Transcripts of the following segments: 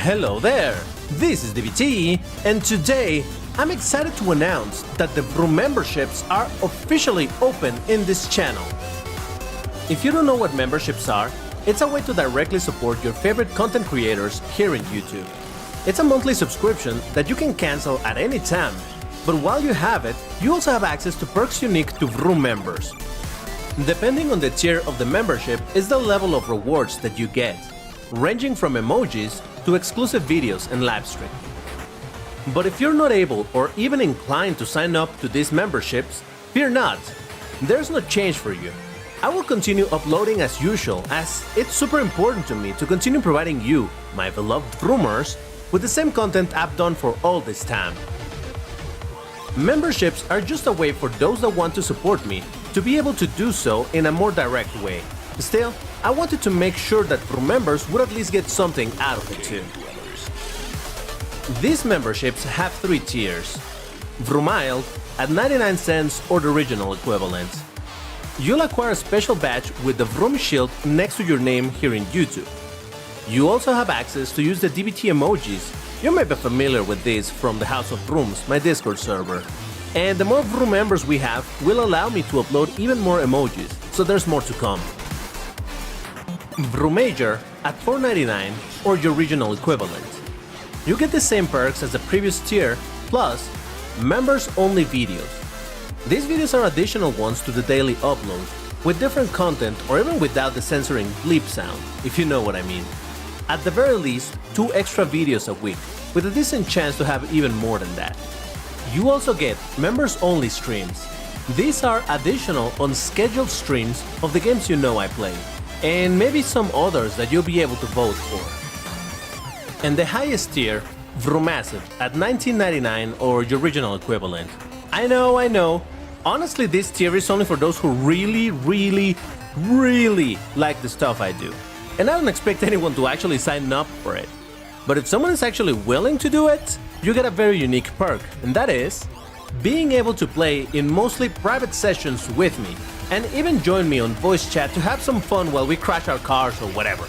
Hello there, this is DBT, and today I'm excited to announce that the Vroom memberships are officially open in this channel. If you don't know what memberships are, it's a way to directly support your favorite content creators here in YouTube. It's a monthly subscription that you can cancel at any time, but while you have it, you also have access to perks unique to Vroom members. Depending on the tier of the membership is the level of rewards that you get, ranging from emojis to exclusive videos and live stream. But if you're not able or even inclined to sign up to these memberships, fear not, there's no change for you. I will continue uploading as usual, as it's super important to me to continue providing you, my beloved Vroomers, with the same content I've done for all this time. Memberships are just a way for those that want to support me to be able to do so in a more direct way. Still, I wanted to make sure that Vroom members would at least get something out of it too. These memberships have 3 tiers. Vroomiled at 99 cents or the original equivalent. You'll acquire a special badge with the Vroom shield next to your name here in YouTube. You also have access to use the DBT emojis. You may be familiar with these from the House of Vrooms, my Discord server. And the more Vroom members we have will allow me to upload even more emojis, so there's more to come. Vroomager at $4.99 or your regional equivalent. You get the same perks as the previous tier, plus members-only videos. These videos are additional ones to the daily upload, with different content or even without the censoring bleep sound, if you know what I mean. At the very least, 2 extra videos a week, with a decent chance to have even more than that. You also get members-only streams. These are additional unscheduled streams of the games you know I play, and maybe some others that you'll be able to vote for. And the highest tier, Vroomassive at $19.99 or your original equivalent. I know. Honestly, this tier is only for those who really like the stuff I do. And I don't expect anyone to actually sign up for it. But if someone is actually willing to do it, you get a very unique perk, and that is being able to play in mostly private sessions with me, and even join me on voice chat to have some fun while we crash our cars or whatever.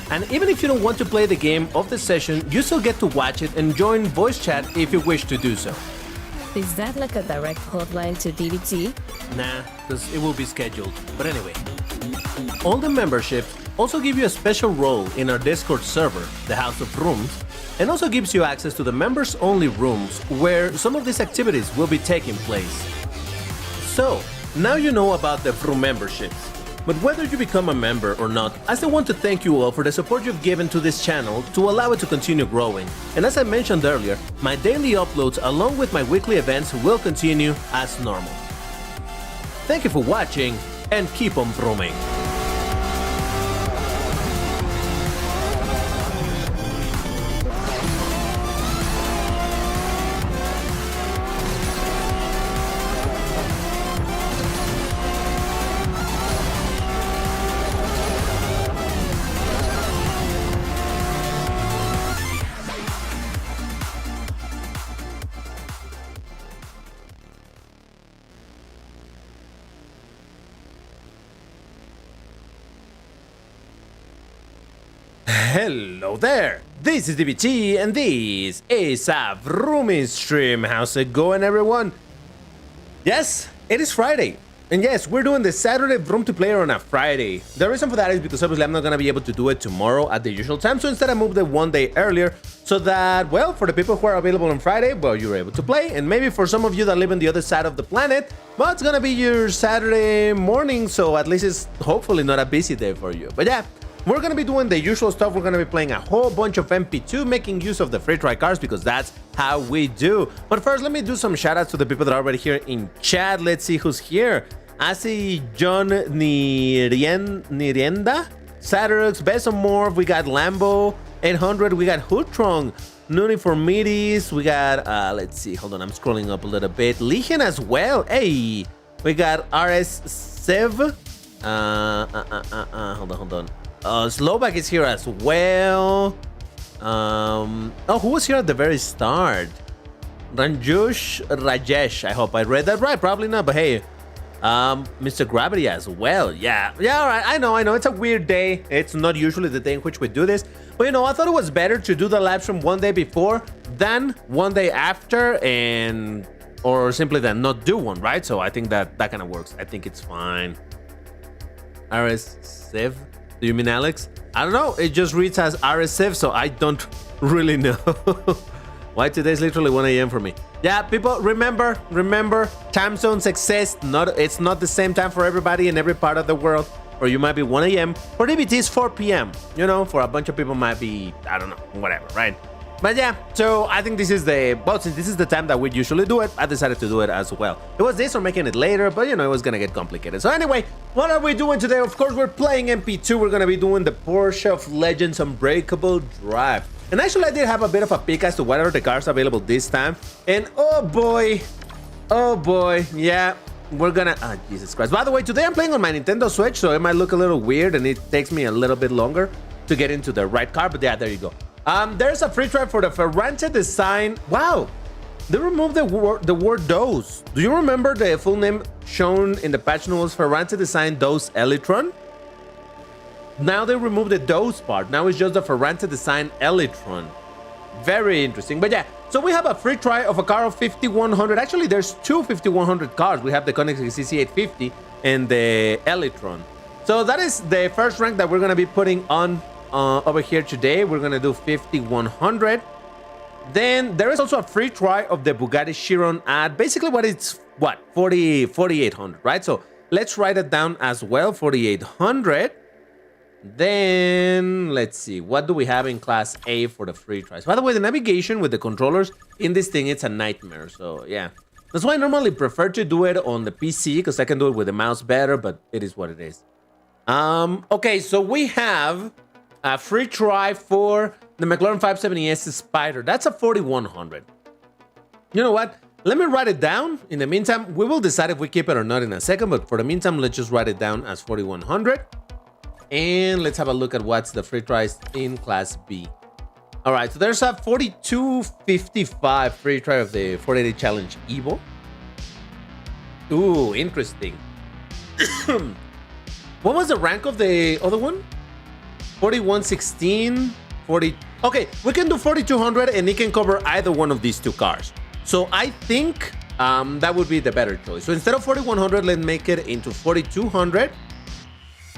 And even if you don't want to play the game of the session, you still get to watch it and join voice chat if you wish to do so. Is that like a direct hotline to DBT? Nah, because it will be scheduled. But anyway, all the memberships also give you a special role in our Discord server, the House of Vrooms, and also gives you access to the members-only rooms where some of these activities will be taking place. So, now you know about the Vroom memberships. But whether you become a member or not, I still want to thank you all for the support you've given to this channel to allow it to continue growing. And as I mentioned earlier, my daily uploads along with my weekly events will continue as normal. Thank you for watching, and keep on vrooming! Hello there, this is DBT and this is a Vroom stream. How's it going, everyone? Yes, it is Friday. And yes, we're doing the Saturday Vroomtiplayer on a Friday. The reason for that is because obviously I'm not going to be able to do it tomorrow at the usual time. So instead I moved it one day earlier so that, well, for the people who are available on Friday, well, you're able to play. And maybe for some of you that live on the other side of the planet, well, it's going to be your Saturday morning. So at least it's hopefully not a busy day for you. But yeah. We're going to be doing the usual stuff. We're going to be playing a whole bunch of MP2, making use of the free try cars because that's how we do. But first, let me do some shout outs to the people that are already here in chat. Let's see who's here. I see John Nirienda, Saturux, Besomorph, we got Lambo, 800, we got Hootrong, Nuniformides, we got, let's see, hold on, I'm scrolling up a little bit. Legion as well, hey, we got RS Sev, hold on. Slovak is here as well. Oh, who was here at the very start? Rajesh, I hope I read that right. Probably not, but hey, Mr. Gravity as well. Yeah, all right. I know. It's a weird day. It's not usually the day in which we do this. But, you know, I thought it was better to do the live stream one day before than one day after or simply than not do one, right? So I think that kind of works. I think it's fine. RS Civ? Do you mean Alex? I don't know. It just reads as RS Civ, so I don't really know. Why today's literally 1 a.m. for me. Yeah, people, remember, time zones exist. It's not the same time for everybody in every part of the world. Or you might be 1 a.m. For DBT, it's 4 p.m. You know, for a bunch of people might be, I don't know, whatever, right? But yeah, so I think this is since this is the time that we usually do it, I decided to do it as well. It was this or making it later, but you know, it was gonna get complicated. So anyway, what are we doing today? Of course, we're playing MP2. We're gonna be doing the Porsche of Legends Unbreakable Drive. And actually, I did have a bit of a peek as to what are the cars available this time. And oh boy, yeah, we're gonna, Jesus Christ. By the way, today I'm playing on my Nintendo Switch, so it might look a little weird and it takes me a little bit longer to get into the right car, but yeah, there you go. There's a free try for the Ferrante design. Wow, they removed the word DOS. Do you remember the full name shown in the patch notes? Ferrante design DOS Elytron? Now they removed the DOS part. Now it's just the Ferrante design Elytron. Very interesting. But yeah, so we have a free try of a car of 5100. Actually, there's two 5100 cars. We have the Koenigsegg CC850 and the Elytron. So that is the first rank that we're going to be putting on over here today. We're going to do 5100. Then there is also a free try of the Bugatti Chiron at basically 4800, right? So let's write it down as well, 4800. Then let's see, what do we have in class A for the free tries? By the way, the navigation with the controllers in this thing, it's a nightmare. So yeah, that's why I normally prefer to do it on the PC, because I can do it with the mouse better, but it is what it is. Okay, so we have a free try for the McLaren 570S Spider. That's a 4100. You know what? Let me write it down. In the meantime, we will decide if we keep it or not in a second, but for the meantime, let's just write it down as 4100. And let's have a look at what's the free tries in class B. All right, so there's a 4255 free try of the 480 Challenge Evo. Ooh, interesting. What was the rank of the other one? 4116, 40. Okay, we can do 4200 and it can cover either one of these two cars. So I think that would be the better choice. So instead of 4100, let's make it into 4200.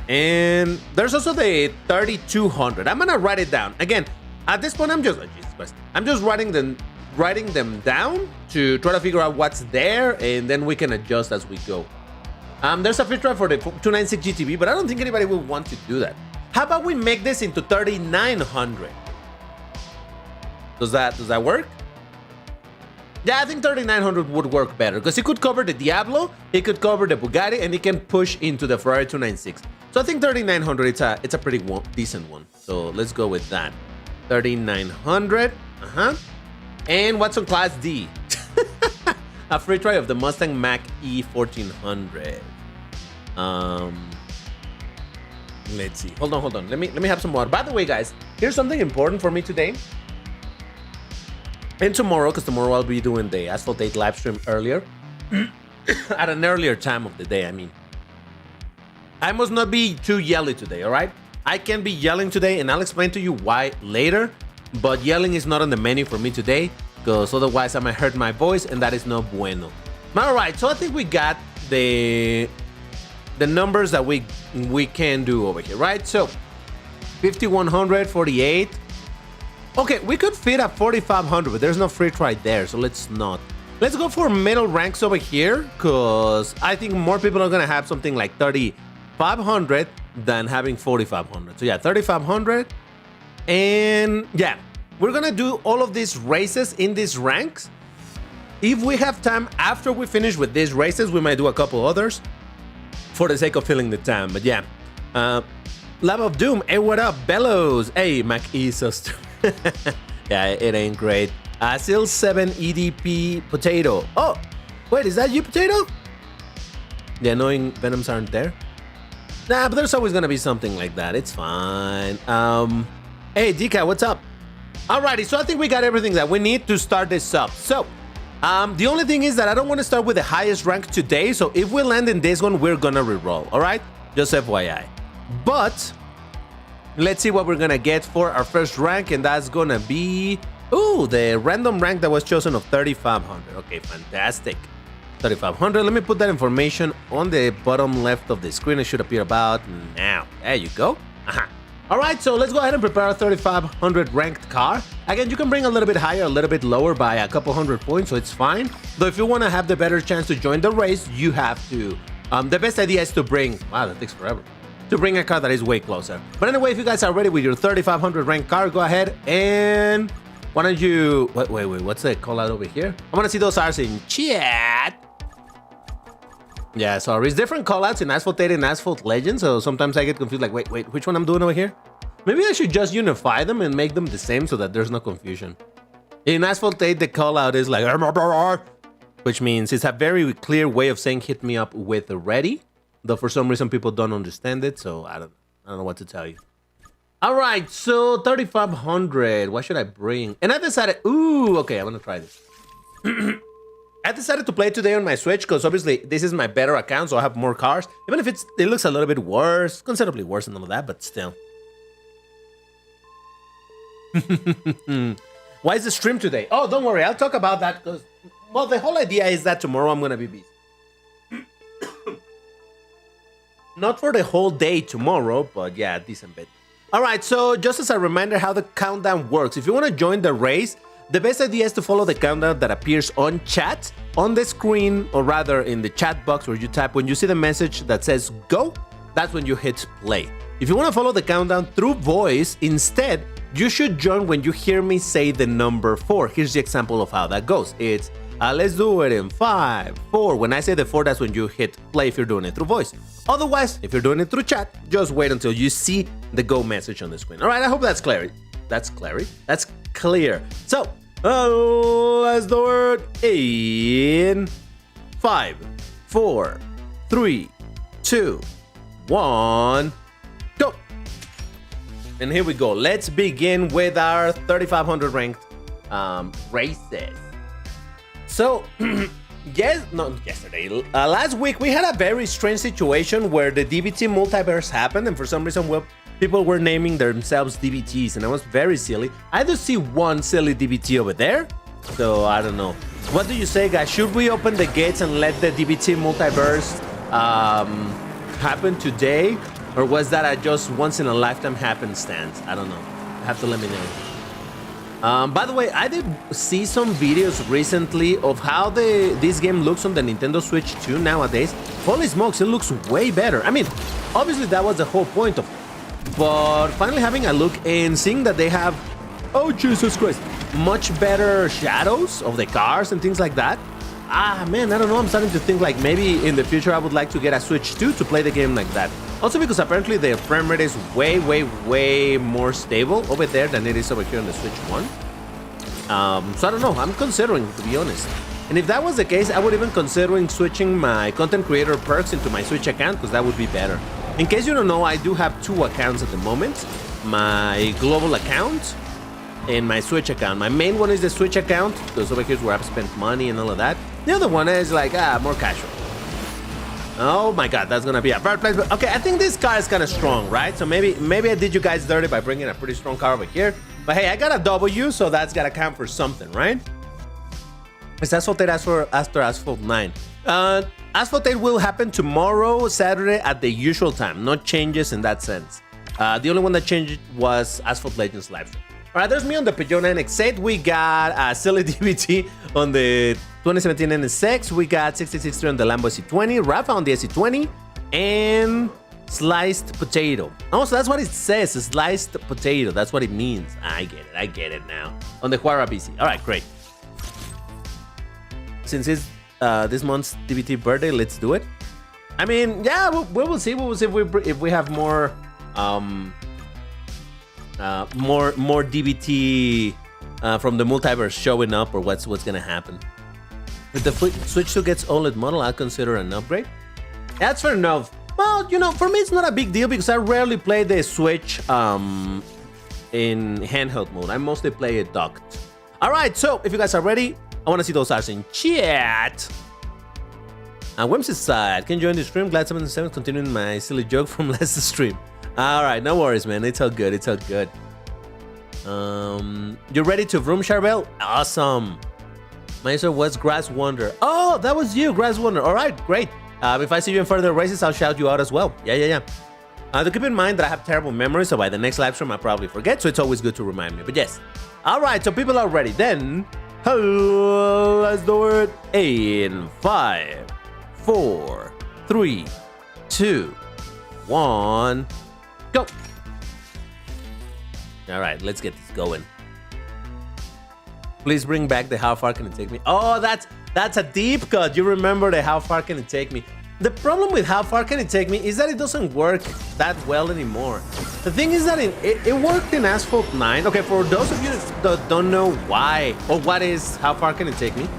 And there's also the 3200. I'm gonna write it down again. At this point, I'm just writing them down to try to figure out what's there, and then we can adjust as we go. There's a free try for the 296 GTB, but I don't think anybody will want to do that. How about we make this into 3900? Does that work? Yeah, I think 3900 would work better because it could cover the Diablo, it could cover the Bugatti, and it can push into the Ferrari 296. So I think 3900, it's a pretty decent one. So let's go with that. 3900. And what's on class D? A free try of the Mustang Mach-E 1400. Let's see. Hold on. Let me have some water. By the way, guys, here's something important for me today. And tomorrow, because tomorrow I'll be doing the Asphalt 8 live stream earlier. At an earlier time of the day, I mean. I must not be too yelly today, all right? I can be yelling today, and I'll explain to you why later. But yelling is not on the menu for me today, because otherwise I might hurt my voice, and that is no bueno. All right, so I think we got the numbers that we can do over here, right? So 5100, 48. Okay, we could fit a 4500, but there's no free try there, so let's not. Let's go for middle ranks over here, because I think more people are gonna have something like 3500 than having 4500. So yeah, 3500. And yeah, we're gonna do all of these races in these ranks. If we have time after we finish with these races, we might do a couple others for the sake of filling the time. But yeah, Lab of Doom, hey, what up? Bellows, hey, Mach-E so yeah, it ain't great. Seal 7 EDP Potato. Oh, wait, is that you, Potato? The annoying Venoms aren't there? Nah, but there's always gonna be something like that. It's fine. Hey, DK, what's up? Alrighty, so I think we got everything that we need to start this up. So, The only thing is that I don't want to start with the highest rank today, so if we land in this one, we're gonna reroll, all right? Just FYI. But let's see what we're gonna get for our first rank, and that's gonna be, ooh, the random rank that was chosen of 3,500. Okay, fantastic. 3,500. Let me put that information on the bottom left of the screen. It should appear about now. There you go. All right, so let's go ahead and prepare a 3,500 ranked car. Again, you can bring a little bit higher, a little bit lower by a couple hundred points, so it's fine. Though if you want to have the better chance to join the race, you have to. The best idea is to bring, wow, that takes forever, to bring a car that is way closer. But anyway, if you guys are ready with your 3,500 ranked car, go ahead and why don't you, wait, what's the call out over here? I want to see those R's in chat. Yeah, sorry, it's different callouts in Asphalt 8 and Asphalt Legends, so sometimes I get confused, like, wait, which one I'm doing over here? Maybe I should just unify them and make them the same so that there's no confusion. In Asphalt 8, the callout is like, which means it's a very clear way of saying hit me up with ready, though for some reason people don't understand it, so I don't know what to tell you. All right, so 3,500, what should I bring? And I decided, ooh, okay, I'm gonna try this. I decided to play today on my Switch because obviously this is my better account, so I have more cars. Even if it looks a little bit worse, considerably worse and all of that, but still. Why is the stream today? Oh, don't worry, I'll talk about that because, well, the whole idea is that tomorrow I'm gonna be busy. Not for the whole day tomorrow, but yeah, a decent bit. All right, so just as a reminder how the countdown works, if you want to join the race, the best idea is to follow the countdown that appears on chat, on the screen, or rather in the chat box where you type. When you see the message that says go, that's when you hit play. If you want to follow the countdown through voice, instead, you should join when you hear me say the number 4. Here's the example of how that goes. It's, let's do it in 5, 4. When I say the 4, that's when you hit play if you're doing it through voice. Otherwise, if you're doing it through chat, just wait until you see the go message on the screen. All right, I hope that's clear. That's clear. So, let's do it in 5, 4, 3, 2, 1, go. And here we go. Let's begin with our 3,500 ranked races. So, last week we had a very strange situation where the DBT multiverse happened, and for some reason, well, people were naming themselves DBTs, and I was very silly. I do see one silly DBT over there, so I don't know. What do you say, guys? Should we open the gates and let the DBT multiverse happen today? Or was that a just once in a lifetime happenstance? I don't know. You have to let me know. By the way, I did see some videos recently of how this game looks on the Nintendo Switch 2 nowadays. Holy smokes, it looks way better. I mean, obviously that was the whole point of it. But finally having a look and seeing that they have, oh Jesus Christ, much better shadows of the cars and things like that. Man, I don't know, I'm starting to think like maybe in the future I would like to get a Switch 2 to play the game like that. Also because apparently the frame rate is way more stable over there than it is over here on the Switch 1. So I don't know, I'm considering, to be honest. And if that was the case, I would even considering switching my content creator perks into my Switch account because that would be better. In case you don't know, I do have 2 accounts at the moment. My global account and my Switch account. My main one is the Switch account because over here is where I've spent money and all of that. The other one is like, more casual. Oh my god, that's gonna be a third place. But okay, I think this car is kind of strong, right? So maybe I did you guys dirty by bringing a pretty strong car over here. But hey, I got a W, so that's gotta count for something, right? It's Asphalt 8 after Asphalt 9. Asphalt 8 will happen tomorrow, Saturday, at the usual time. No changes in that sense. The only one that changed was Asphalt Legends live stream. All right, there's me on the Peugeot 9X8. We got a silly DBT on the 2017 NSX. We got 663 on the Lambo SC20, Rafa on the SC20, and sliced potato. Oh, so that's what it says, sliced potato. That's what it means. I get it now. On the Huara BC. All right, great. Since it's this month's DBT birthday, let's do it. I mean, yeah, we will see. We will see if we have more more DBT from the multiverse showing up, or what's gonna happen. If the Switch 2 gets OLED model, I'll consider an upgrade. That's fair enough. Well, you know, for me it's not a big deal because I rarely play the Switch in handheld mode. I mostly play it docked. All right, so if you guys are ready, I want to see those stars in chat. Whimsy side, can you join the stream? Glad 77 continuing my silly joke from last stream. All right, no worries, man. It's all good. It's all good. You ready to vroom, Charbel? Awesome. Maestro, what's Grass Wonder? Oh, that was you, Grass Wonder. All right, great. If I see you in further races, I'll shout you out as well. Yeah. To keep in mind that I have terrible memory, so by the next live stream, I'll probably forget. So it's always good to remind me. But yes. All right, so people are ready. Then, let's do it in 5, 4, 3, 2, 1, go. All right, let's get this going. Please bring back the how far can it take me? Oh, that's a deep cut. You remember the how far can it take me? The problem with how far can it take me is that it doesn't work that well anymore. The thing is that it worked in Asphalt 9. Okay, for those of you that don't know why or what is how far can it take me,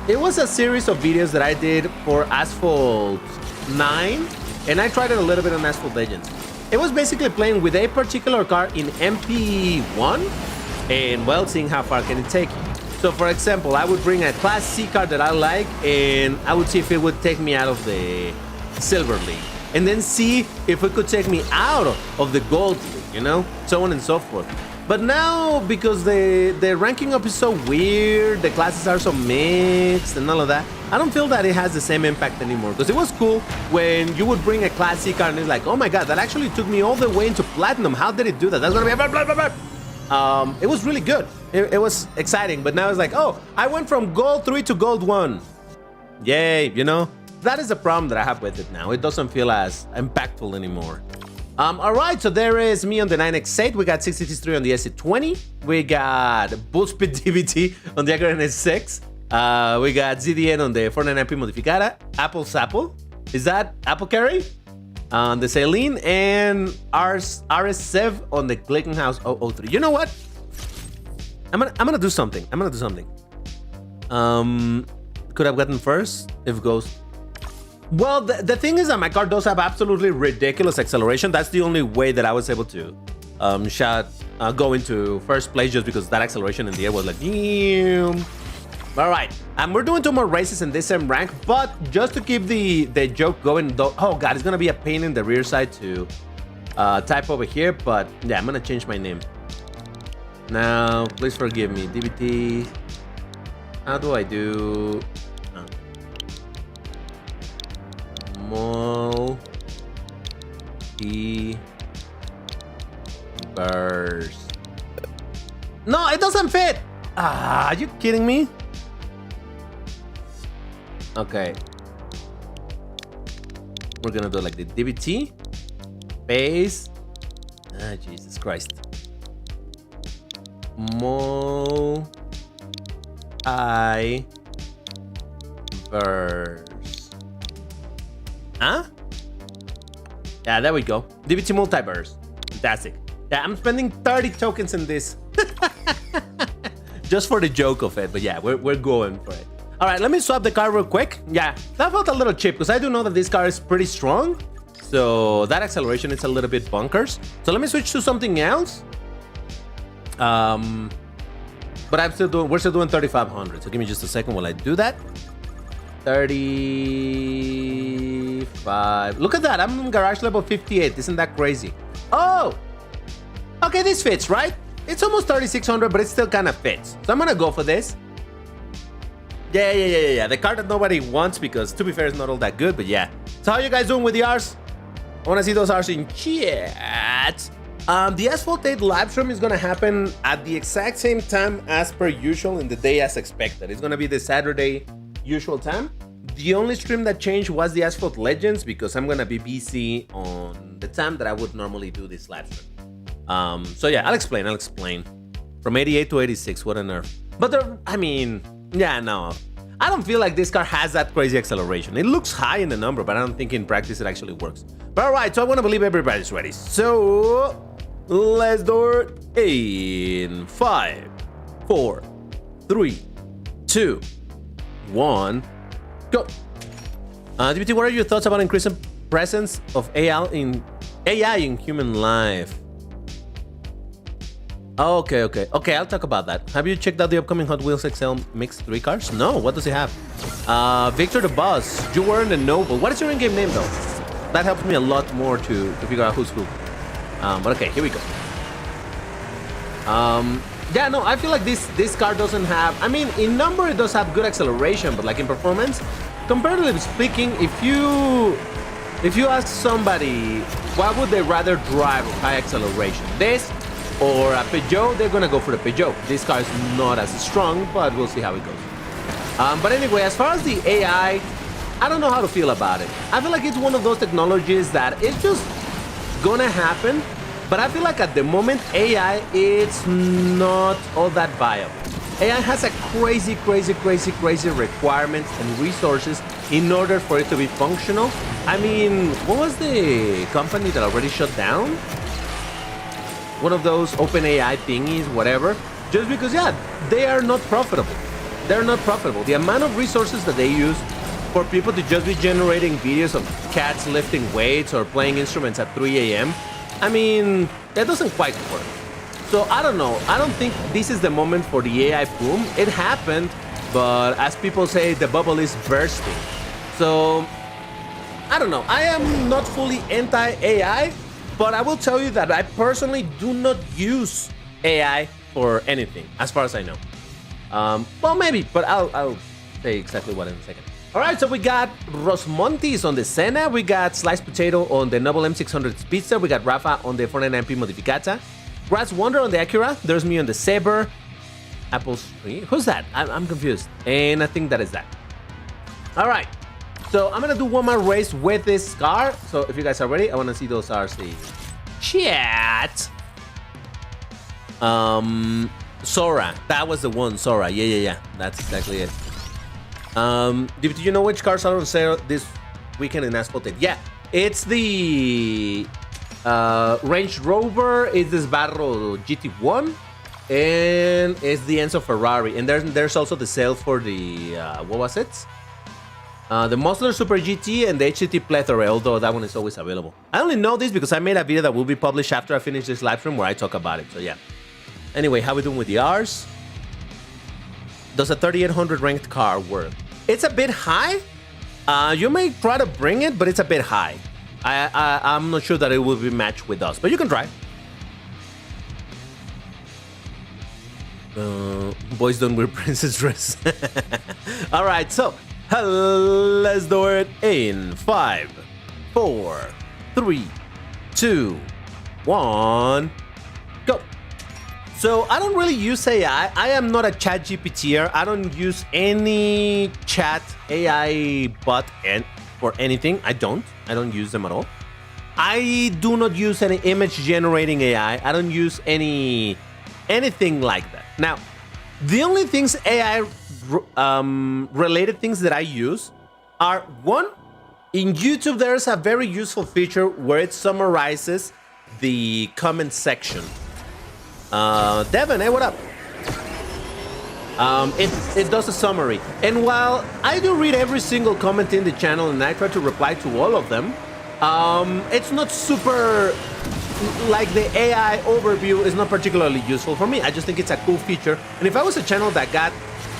it was a series of videos that I did for Asphalt 9, and I tried it a little bit on Asphalt Legends. It was basically playing with a particular car in MP1 and, well, seeing how far can it take you. So, for example, I would bring a Class C car that I like, and I would see if it would take me out of the Silver League, and then see if it could take me out of the Gold League, you know, so on and so forth. But now, because the ranking up is so weird, the classes are so mixed and all of that, I don't feel that it has the same impact anymore. Because it was cool when you would bring a Class C car and it's like, oh my god, that actually took me all the way into Platinum. How did it do that? That's gonna be blah, blah, blah, blah. It was really good. It was exciting, but now it's like, oh, I went from Gold 3 to Gold 1. Yay, you know? That is the problem that I have with it now. It doesn't feel as impactful anymore. All right, so there is me on the 9X8. We got 663 on the SC20. We got Bullspit DVT on the Agron S6. We got ZDN on the 499P Modificada. Apple Sapple. Is that Apple Carry? On the Saline. And RS Sev on the Glickenhaus 003. You know what? I'm gonna do something. Could have gotten first if it goes. Well, the thing is that my car does have absolutely ridiculous acceleration. That's the only way that I was able to go into first place, just because that acceleration in the air was like, all right, we're doing 2 more races in this same rank, but just to keep the joke going, though, oh god, it's gonna be a pain in the rear side to type over here, but yeah, I'm gonna change my name. Now, please forgive me, DBT. How do I do? Multi-burst. No, it doesn't fit. Are you kidding me? Okay. We're gonna do like the DBT base. Jesus Christ. Multi-burst. Huh? Yeah, there we go. DBT multiverse. Fantastic. Yeah, I'm spending 30 tokens in this. Just for the joke of it. But yeah, we're going for it. All right, let me swap the car real quick. Yeah, that felt a little cheap because I do know that this car is pretty strong. So that acceleration is a little bit bunkers. So let me switch to something else. But we're still doing 3,500. So give me just a second while I do that. 35. Look at that. I'm in garage level 58. Isn't that crazy? Oh, okay. This fits, right? It's almost 3,600, but it still kind of fits. So I'm gonna go for this. Yeah. The car that nobody wants because, to be fair, it's not all that good. But yeah. So how you guys doing with the Rs? I want to see those Rs in chat. The Asphalt 8 live stream is gonna happen at the exact same time as per usual in the day as expected. It's gonna be the Saturday usual time. The only stream that changed was the Asphalt Legends because I'm gonna be busy on the time that I would normally do this live stream. So yeah, I'll explain. From 88 to 86, what on earth? But yeah, no. I don't feel like this car has that crazy acceleration. It looks high in the number, but I don't think in practice it actually works. But all right, so I want to believe everybody's ready. So let's do it in 5, 4, 3, 2, 1, go. DBT, what are your thoughts about increasing presence of AI in human life? Okay, I'll talk about that. Have you checked out the upcoming Hot Wheels XL Mix 3 cars? No, what does it have? Victor the Boss, you weren't a noble. What is your in-game name, though? That helps me a lot more to figure out who's who. But okay, here we go. Yeah, no, I feel like this car doesn't have... I mean, in number, it does have good acceleration, but like in performance, comparatively speaking, if you ask somebody, what would they rather drive with high acceleration? This or a Peugeot, they're gonna go for the Peugeot. This car is not as strong, but we'll see how it goes. But anyway, as far as the AI, I don't know how to feel about it. I feel like it's one of those technologies that it's just gonna happen, but I feel like at the moment, AI, it's not all that viable. AI has a crazy requirements and resources in order for it to be functional. I mean, what was the company that already shut down? One of those OpenAI thingies, whatever. Just because, yeah, they are not profitable. They're not profitable. The amount of resources that they use for people to just be generating videos of cats lifting weights or playing instruments at 3 a.m., I mean, that doesn't quite work. So I don't know. I don't think this is the moment for the AI boom. It happened, but as people say, the bubble is bursting. So I don't know. I am not fully anti-AI, but I will tell you that I personally do not use AI for anything, as far as I know. Well, maybe, but I'll say exactly what in a second. All right, so we got Rosmontis on the Senna, we got Sliced Potato on the Noble M600 Speedster, we got Rafa on the 499P Modificata, Grass Wonder on the Acura, there's me on the Saber, Apple's Tree. Who's that? I'm confused, and I think that is that. All right. So I'm gonna do one more race with this car. So if you guys are ready, I wanna see those RC. Chat. Sora. That was the one, Sora. Yeah. That's exactly it. Do you know which cars are on sale this weekend in Asphalt? Yeah, it's the Range Rover, it's this Barro GT1, and it's the Enzo Ferrari. And there's also the sale for the, what was it? The Muscle Super GT and the HCT Plethora, although that one is always available. I only know this because I made a video that will be published after I finish this live stream where I talk about it, so yeah. Anyway, how we doing with the R's? Does a 3800 ranked car work? It's a bit high. You may try to bring it, but it's a bit high. I'm not sure that it will be matched with us, but you can try. Boys don't wear princess dress. All right, so let's do it in 5, 4, 3, 2, 1, go. So I don't really use AI. I am not a chat GPTer. I don't use any chat AI bot for anything. I don't use them at all. I do not use any image generating AI. I don't use anything like that. Now, the only things AI related things that I use are, one, in YouTube there's a very useful feature where it summarizes the comment section. Devin, hey, what up? It does a summary, and while I do read every single comment in the channel and I try to reply to all of them, it's not super, like the AI overview is not particularly useful for me. I just think it's a cool feature, and if I was a channel that got,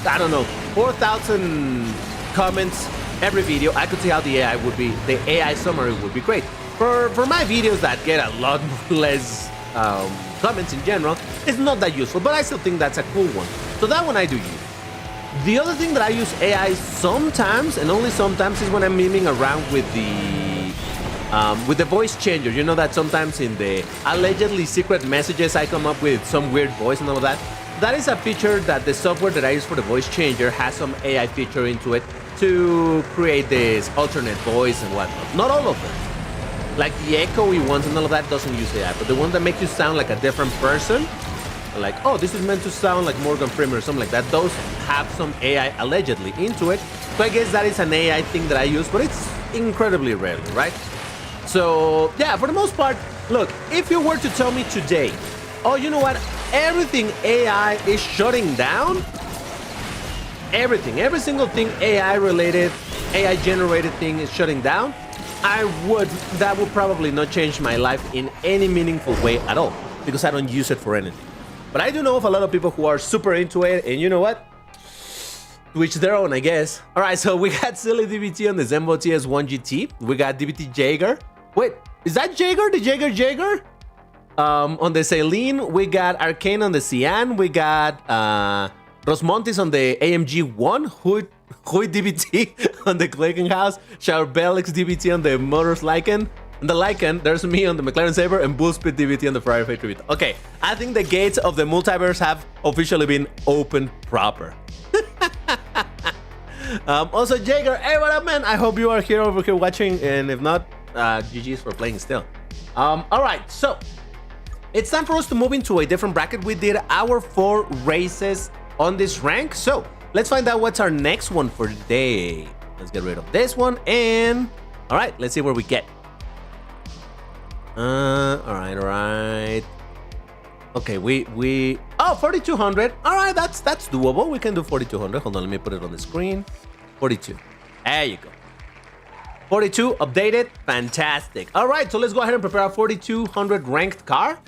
I don't know, 4,000 comments every video, I could see how the AI summary would be great. For my videos that get a lot less comments in general, it's not that useful, but I still think that's a cool one. So that one I do use. The other thing that I use AI sometimes, and only sometimes, is when I'm memeing around with the voice changer. You know that sometimes in the allegedly secret messages I come up with some weird voice and all of that. That is a feature that the software that I use for the voice changer has some AI feature into it to create this alternate voice and whatnot. Not all of them. Like the echoey ones and all of that doesn't use AI, but the one that makes you sound like a different person, like, oh, this is meant to sound like Morgan Freeman or something like that, those have some AI allegedly into it. So I guess that is an AI thing that I use, but it's incredibly rarely, right? So yeah, for the most part, look, if you were to tell me today, oh, you know what, everything AI is shutting down, everything, every single thing AI related, AI generated thing is shutting down, that would probably not change my life in any meaningful way at all, because I don't use it for anything. But I do know of a lot of people who are super into it, and you know what? To each their own, I guess. All right, so we got Silly DBT on the Zenvo TS1 GT. We got DBT Jaeger. Wait, is that Jaeger? The Jaeger? On the Celine, we got Arcane on the Cyan. We got Rosmontis on the AMG 1. Hui DBT on the Clayton-House. Charbelix DBT on the Motors Lycan. On the Lycan, there's me on the McLaren Sabre and Bullspit DBT on the Ferrari Factory. Okay, I think the gates of the multiverse have officially been opened proper. Also, Jaeger, hey, what up, man? I hope you are over here watching, and if not, GG's for playing still. All right, so it's time for us to move into a different bracket. We did our 4 races on this rank, so let's find out what's our next one for today. Let's get rid of this one, and all right, let's see where we get. All right. Okay, we oh, 4200. All right, that's doable. We can do 4200. Hold on, let me put it on the screen. 42. There you go. 42 updated. Fantastic. All right, so let's go ahead and prepare our 4200 ranked car.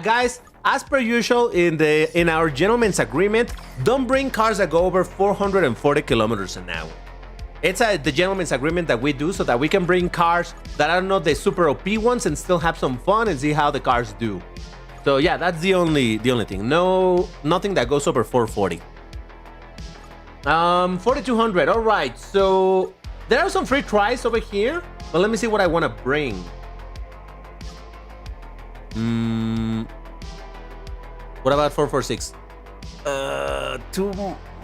Guys, as per usual in our gentleman's agreement, don't bring cars that go over 440 kilometers an hour. It's the gentleman's agreement that we do so that we can bring cars that are not the super OP ones and still have some fun and see how the cars do. So yeah, that's the only thing. Nothing that goes over 440. 4200. All right. So there are some free tries over here, but let me see what I want to bring. What about 446? Too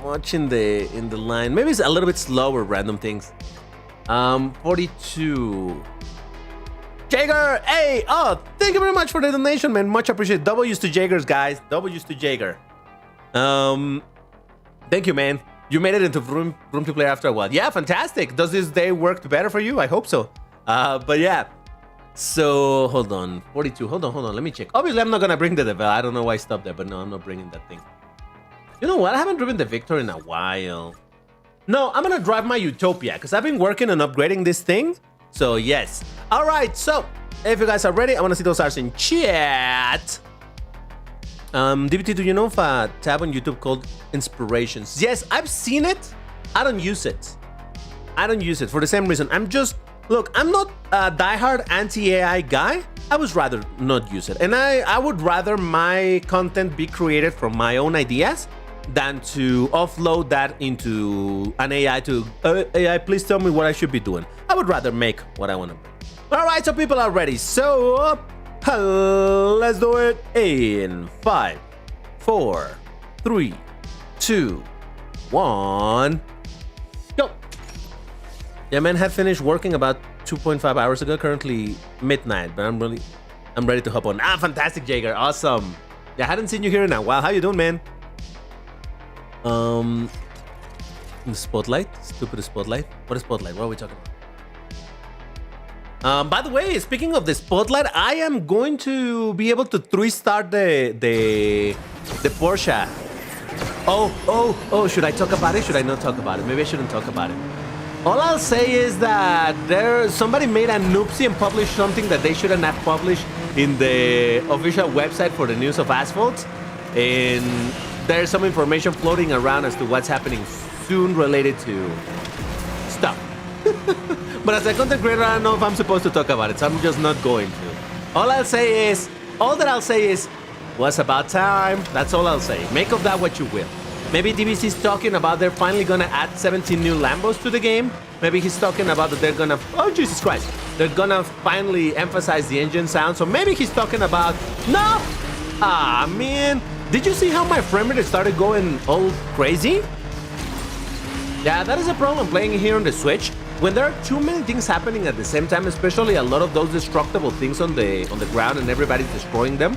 much in the line. Maybe it's a little bit slower. Random things. 42. Jaeger, hey, oh, thank you very much for the donation, man. Much appreciated. W's to Jaegers, guys. W's to Jaeger. Thank you, man. You made it into Vroomtiplayer after a while. Yeah, fantastic. Does this day work better for you? I hope so. But yeah. So hold on, 42. Hold on. Let me check. Obviously, I'm not gonna bring the Devel. I don't know why I stopped there, but no, I'm not bringing that thing. You know what? I haven't driven the Victor in a while. No, I'm gonna drive my Utopia because I've been working on upgrading this thing. So yes. All right. So if you guys are ready, I want to see those stars in chat. DBT, do you know of a tab on YouTube called Inspirations? Yes, I've seen it. I don't use it. For the same reason. Look, I'm not a diehard anti-AI guy. I would rather not use it. And I would rather my content be created from my own ideas than to offload that into an AI to, AI, please tell me what I should be doing. I would rather make what I want to make. All right, so people are ready. So let's do it in 5, 4, 3, 2, 1, go. Yeah, man, had finished working about 2.5 hours ago. Currently midnight, but I'm ready to hop on. Ah, fantastic, Jaeger. Awesome. Yeah, I hadn't seen you here in a while. How you doing, man? Spotlight? Stupid Spotlight? What is Spotlight? What are we talking about? By the way, speaking of the Spotlight, I am going to be able to 3-star the Porsche. Oh, should I talk about it? Should I not talk about it? Maybe I shouldn't talk about it. All I'll say is that somebody made a noopsie and published something that they shouldn't have published in the official website for the news of Asphalt. And there's some information floating around as to what's happening soon related to stuff. But as a content creator, I don't know if I'm supposed to talk about it, so I'm just not going to. All that I'll say is, was about time. That's all I'll say. Make of that what you will. Maybe DBC's talking about they're finally gonna add 17 new Lambos to the game. Maybe he's talking about that they're gonna, oh Jesus Christ, they're gonna finally emphasize the engine sound. So maybe he's talking about, no! Ah, man. Did you see how my frame rate started going all crazy? Yeah, that is a problem playing here on the Switch. When there are too many things happening at the same time, especially a lot of those destructible things on the ground and everybody's destroying them,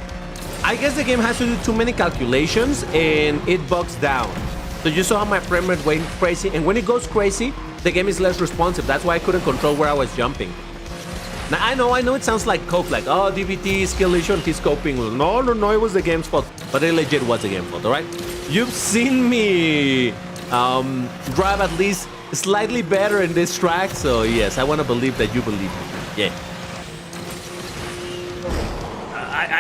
I guess the game has to do too many calculations and it bugs down. So you saw how my frame rate went crazy, and when it goes crazy, the game is less responsive. That's why I couldn't control where I was jumping. Now I know it sounds like cope, like, oh, DBT skill issue and he's coping. No, it was the game's fault. But it legit was the game's fault, alright? You've seen me drive at least slightly better in this track, so yes, I want to believe that you believe me. Yeah.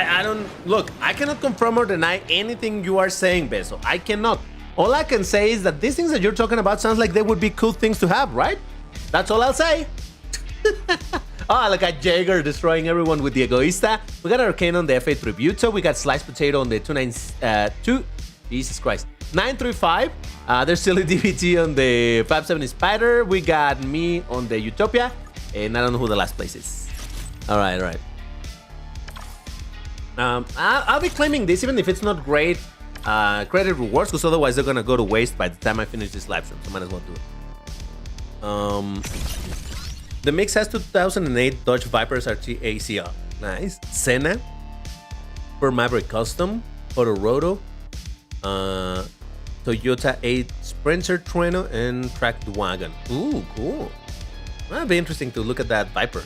I don't look. I cannot confirm or deny anything you are saying, Beso. I cannot. All I can say is that these things that you're talking about sounds like they would be cool things to have, right? That's all I'll say. Oh, look at Jaeger destroying everyone with the Egoista. We got Arcane on the F8 Tributo. We got Sliced Potato on the 292. Jesus Christ. 935. There's still a DVT on the 570 Spider. We got me on the Utopia. And I don't know who the last place is. All right, all right. I'll be claiming this even if it's not great credit rewards, because otherwise they're gonna go to waste by the time I finish this live stream, so might as well do it. The mix has 2008 Dodge Vipers RT ACR. Nice. Senna for Maverick Custom, Auto Roto, Toyota 8 Sprinter Trueno, and Tracked Wagon. Ooh, cool. That'd be interesting to look at that Viper.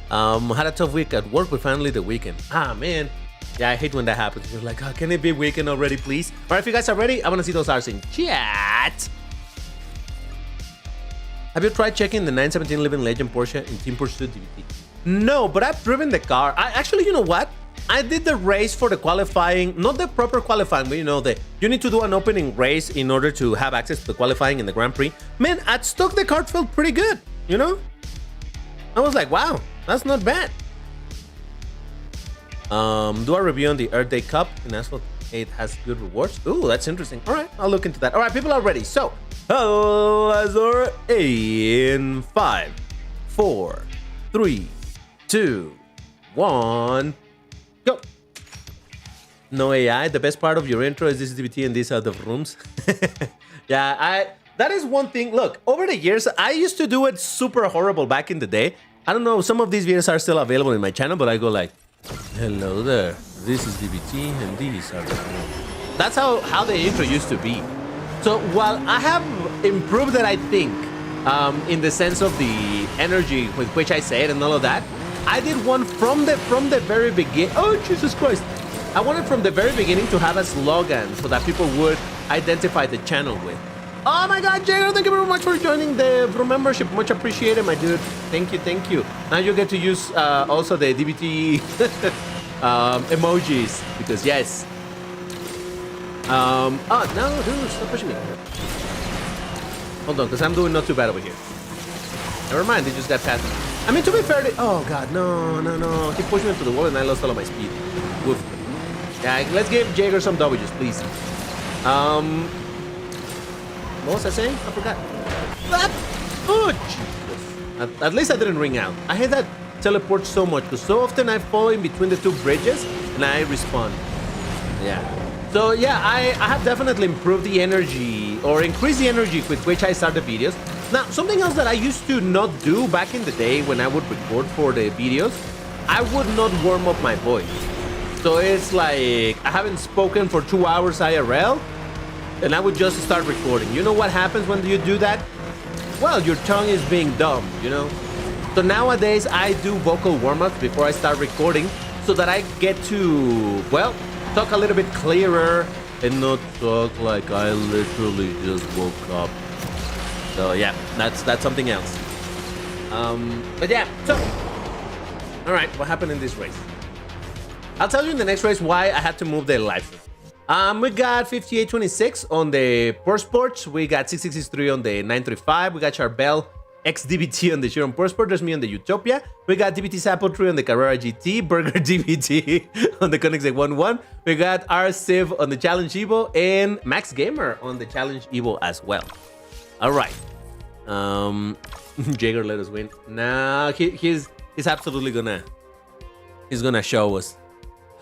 Had a tough week at work, but finally the weekend. Ah, man. Yeah, I hate when that happens. You're like, oh, can it be weekend already, please? All right, if you guys are ready, I want to see those R's in chat. Have you tried checking the 917 Living Legend Porsche in Team Pursuit DVT? No, but I've driven the car. Actually, you know what? I did the race for the qualifying, not the proper qualifying, but you know, you need to do an opening race in order to have access to the qualifying in the Grand Prix. Man, at stock, the car felt pretty good, you know? I was like, wow, that's not bad. Do a review on the Earth Day Cup in Asphalt 8 has good rewards. Ooh, that's interesting. All right, I'll look into that. All right, people are ready. So, Azor in 5, 4, 3, 2, 1, go. No AI. The best part of your intro is this DVT and these are the rooms. Yeah, that is one thing. Look, over the years, I used to do it super horrible back in the day. I don't know, some of these videos are still available in my channel, but I go like, hello there, this is DVT and these are the rooms. That's how the intro used to be. So while I have improved it, I think, in the sense of the energy with which I say it and all of that, I did one from the very beginning. Oh, Jesus Christ. I wanted from the very beginning to have a slogan so that people would identify the channel with. Oh my God, Jaeger, thank you very much for joining the membership. Much appreciated, my dude. Thank you, thank you. Now you get to use also the DVT emojis, because yes. Oh, no, dude, stop pushing me. Hold on, because I'm doing not too bad over here. Never mind, they just got past me. I mean, to be fair, oh God, no. He pushed me into the wall and I lost all of my speed. Woof. Yeah, let's give Jaeger some W's, please. What was I saying? I forgot. Oh, Jesus. At least I didn't ring out. I hate that teleport so much, because so often I fall in between the two bridges and I respawn. Yeah. So yeah, I have definitely improved the energy, or increased the energy with which I start the videos. Now, something else that I used to not do back in the day when I would record for the videos, I would not warm up my voice. So it's like I haven't spoken for 2 hours IRL, and I would just start recording. You know what happens when you do that? Well, your tongue is being dumb, you know? So nowadays, I do vocal warm-ups before I start recording so that I get to, well, talk a little bit clearer and not talk like I literally just woke up. So yeah, that's something else. But yeah, so, all right, what happened in this race? I'll tell you in the next race why I had to move the live stream. We got 5826 on the Porsche Sports. We got 6663 on the 935. We got Charbel XDVT on the Chiron Porsche Sport. There's me on the Utopia. We got DVT Sapotry on the Carrera GT. Burger DVT on the Koenigsegg 11. We got R Civ on the Challenge Evo. And Max Gamer on the Challenge Evo as well. All right. Jaeger let us win. Nah, he's absolutely gonna show us.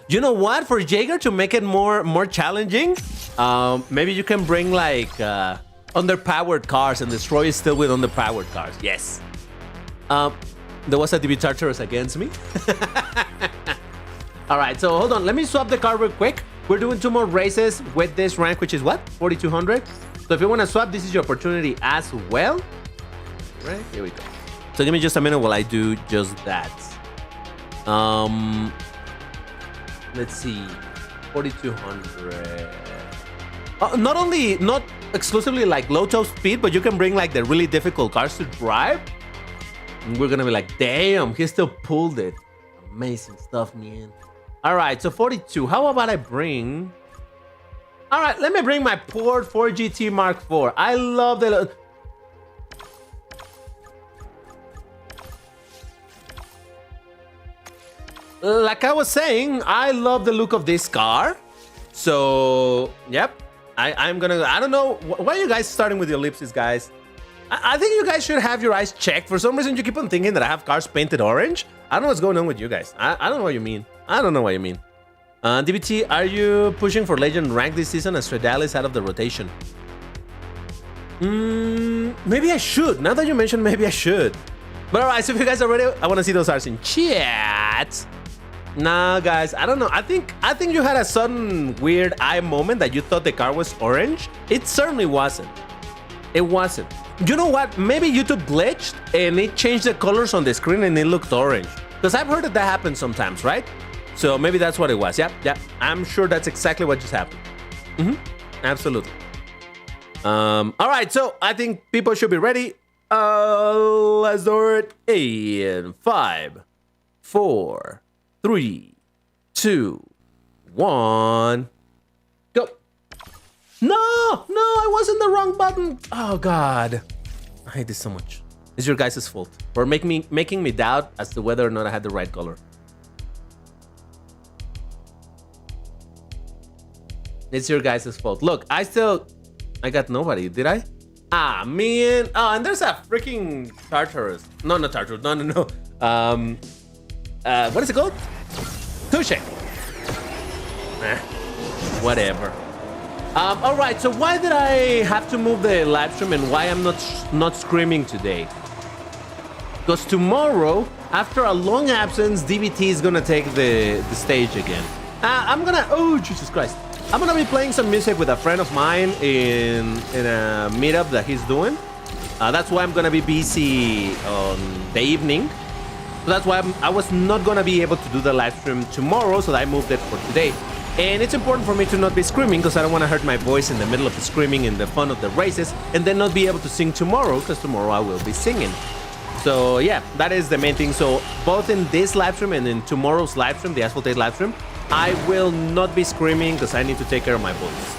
You know what? For Jaeger to make it more challenging, maybe you can bring like underpowered cars and destroy it still with underpowered cars. Yes. There was a DB Tartarus against me. All right, so hold on. Let me swap the car real quick. We're doing 2 more races with this rank, which is what? 4200. So if you want to swap, this is your opportunity as well. All right, here we go. So give me just a minute while I do just that. Let's see, 4200. Not exclusively like low top speed, but you can bring like the really difficult cars to drive. And we're gonna be like, damn, he still pulled it. Amazing stuff, man. All right, so 42. How about I bring... All right, let me bring my Port 4GT Mark IV. I love the... Like I was saying, I love the look of this car. So, yep. I'm gonna... I don't know. Why are you guys starting with the ellipses, guys? I think you guys should have your eyes checked. For some reason, you keep on thinking that I have cars painted orange. I don't know what's going on with you guys. I don't know what you mean. I don't know what you mean. DBT, are you pushing for Legend rank this season as Stradale out of the rotation? Maybe I should. Now that you mentioned, maybe I should. But alright, so if you guys are ready, I want to see those hearts in chat. Nah, guys, I don't know. I think you had a sudden weird eye moment that you thought the car was orange. It certainly wasn't. It wasn't. You know what? Maybe YouTube glitched and it changed the colors on the screen and it looked orange. Because I've heard that happens sometimes, right? So maybe that's what it was. Yep. I'm sure that's exactly what just happened. Absolutely. All right, so I think people should be ready. Let's do it. In 5, 4, 3, 2, 1, go. No, I was in the wrong button. Oh God, I hate this so much. It's your guys' fault for making me doubt as to whether or not I had the right color. It's your guys' fault. Look, I got nobody, did I? Ah, man. Oh, and there's a freaking Tartarus. No, not Tartarus. No. What is it called? Touche. Whatever. All right, so why did I have to move the live stream and why I'm not screaming today? Because tomorrow, after a long absence, DBT is gonna take the stage again. Oh, Jesus Christ. I'm gonna be playing some music with a friend of mine in a meetup that he's doing. That's why I'm gonna be busy on the evening. So that's why I was not gonna be able to do the live stream tomorrow, so I moved it for today. And it's important for me to not be screaming because I don't want to hurt my voice in the middle of the screaming in the fun of the races and then not be able to sing tomorrow because tomorrow I will be singing. So yeah, that is the main thing. So both in this live stream and in tomorrow's live stream, the Asphalt 8 live stream, I will not be screaming because I need to take care of my voice.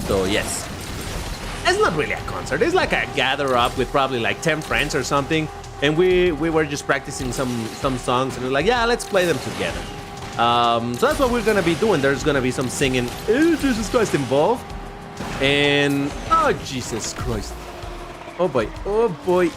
So yes, it's not really a concert. It's like a gather up with probably like 10 friends or something. And we were just practicing some songs and we're like, yeah, let's play them together. So that's what we're gonna be doing. There's gonna be some singing, oh, Jesus Christ, involved. And, oh, Jesus Christ. Oh boy, oh boy.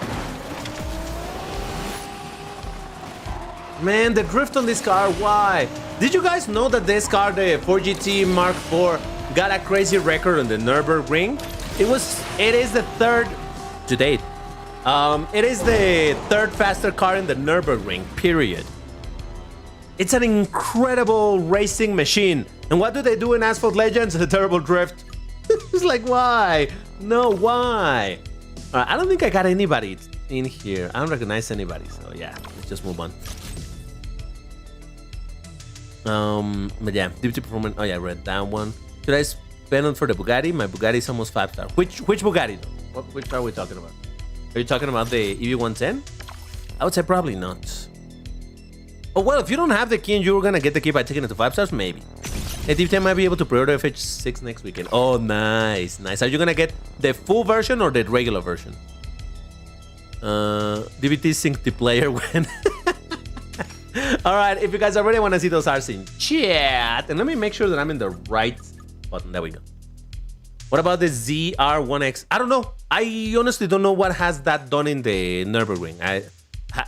Man, the drift on this car, why? Did you guys know that this car, the 4GT Mark IV, got a crazy record on the Nürburgring? It is the third, to date, it is the third faster car in the Nürburgring, period. It's an incredible racing machine. And what do they do in Asphalt Legends? A terrible drift. It's like, why? No, why? I don't think I got anybody in here. I don't recognize anybody, so yeah, let's just move on. But yeah, DBT performance. Oh yeah, I read that one. Should I spend on for the Bugatti? My Bugatti is almost 5-star. Which Bugatti though? Which car are we talking about? Are you talking about the EV110? I would say probably not. Oh well, if you don't have the key and you're gonna get the key by taking it to 5 stars, maybe. Hey, DBT might be able to pre-order FH6 next weekend. Oh, nice. Are you gonna get the full version or the regular version? DBT sync the player when. All right, if you guys are ready, I want to see those R's in chat. And let me make sure that I'm in the right button. There we go. What about the ZR1X? I don't know. I honestly don't know what has that done in the Nürburgring.